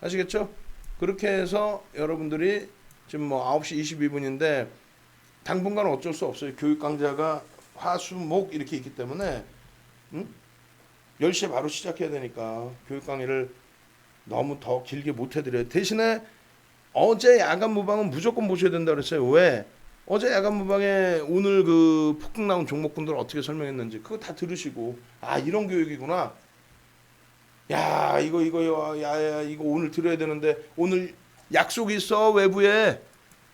아시겠죠? 그렇게 해서 여러분들이 지금 뭐 9시 22분인데 당분간 어쩔 수 없어요. 교육 강좌가 화수목 이렇게 있기 때문에 10시에 바로 시작해야 되니까 교육 강의를 너무 더 길게 못 해드려요. 대신에 어제 야간 무방은 무조건 보셔야 된다 그랬어요. 왜? 어제 야간 무방에 오늘 그 폭등 나온 종목분들 어떻게 설명했는지 그거 다 들으시고 이런 교육이구나. 야 이거 오늘 들어야 되는데 오늘 약속이 있어 외부에.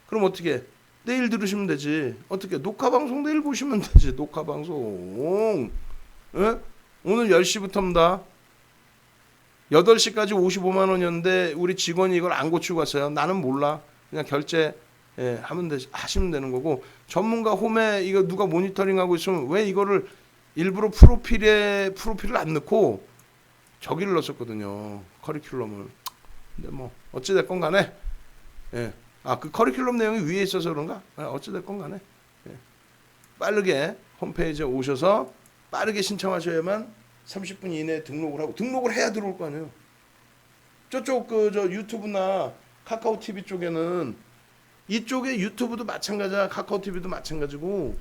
그럼 어떻게 해? 내일 들으시면 되지. 어떻게 녹화 방송 내일 보시면 되지. 녹화 방송. 예? 오늘 10시부터입니다. 8시까지 55만 원이었는데 우리 직원이 이걸 안 고치고 갔어요. 나는 몰라. 그냥 결제 하시면 되는 거고 전문가 홈에 이거 누가 모니터링하고 있으면 왜 이거를 일부러 프로필을 안 넣고 저기를 넣었거든요. 커리큘럼을. 근데 뭐 어찌 됐건 간에 그 커리큘럼 내용이 위에 있어서 그런가? 어찌 됐건 간에 빠르게 홈페이지에 오셔서 빠르게 신청하셔야만 30분 이내에 등록을 하고 등록을 해야 들어올 거 아니에요. 저쪽 그 저 유튜브나 카카오 TV 쪽에는 이쪽에 유튜브도 마찬가지야. 카카오 TV도 마찬가지고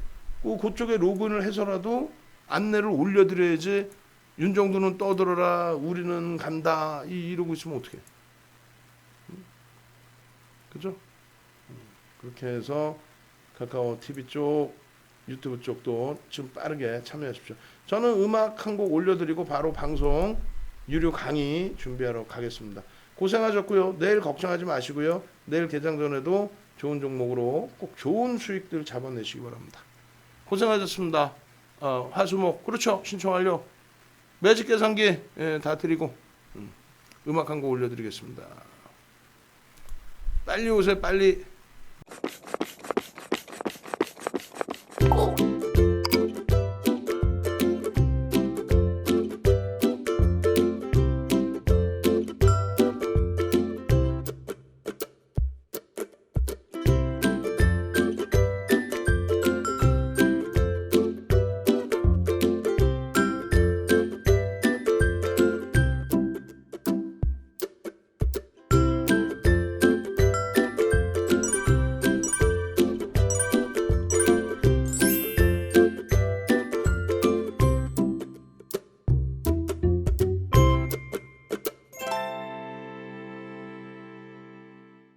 그쪽에 로그인을 해서라도 안내를 올려드려야지. 윤정도는 떠들어라. 우리는 간다. 이러고 있으면 어떡해. 그죠? 그렇게 해서 카카오 TV 쪽, 유튜브 쪽도 좀 빠르게 참여하십시오. 저는 음악 한 곡 올려드리고 바로 방송 유료 강의 준비하러 가겠습니다. 고생하셨고요. 내일 걱정하지 마시고요. 내일 개장 전에도 좋은 종목으로 꼭 좋은 수익들 잡아내시기 바랍니다. 고생하셨습니다. 화수목 그렇죠. 신청 완료. 매직 계산기 다 드리고 음악 한 곡 올려드리겠습니다. 빨리 오세요. 빨리.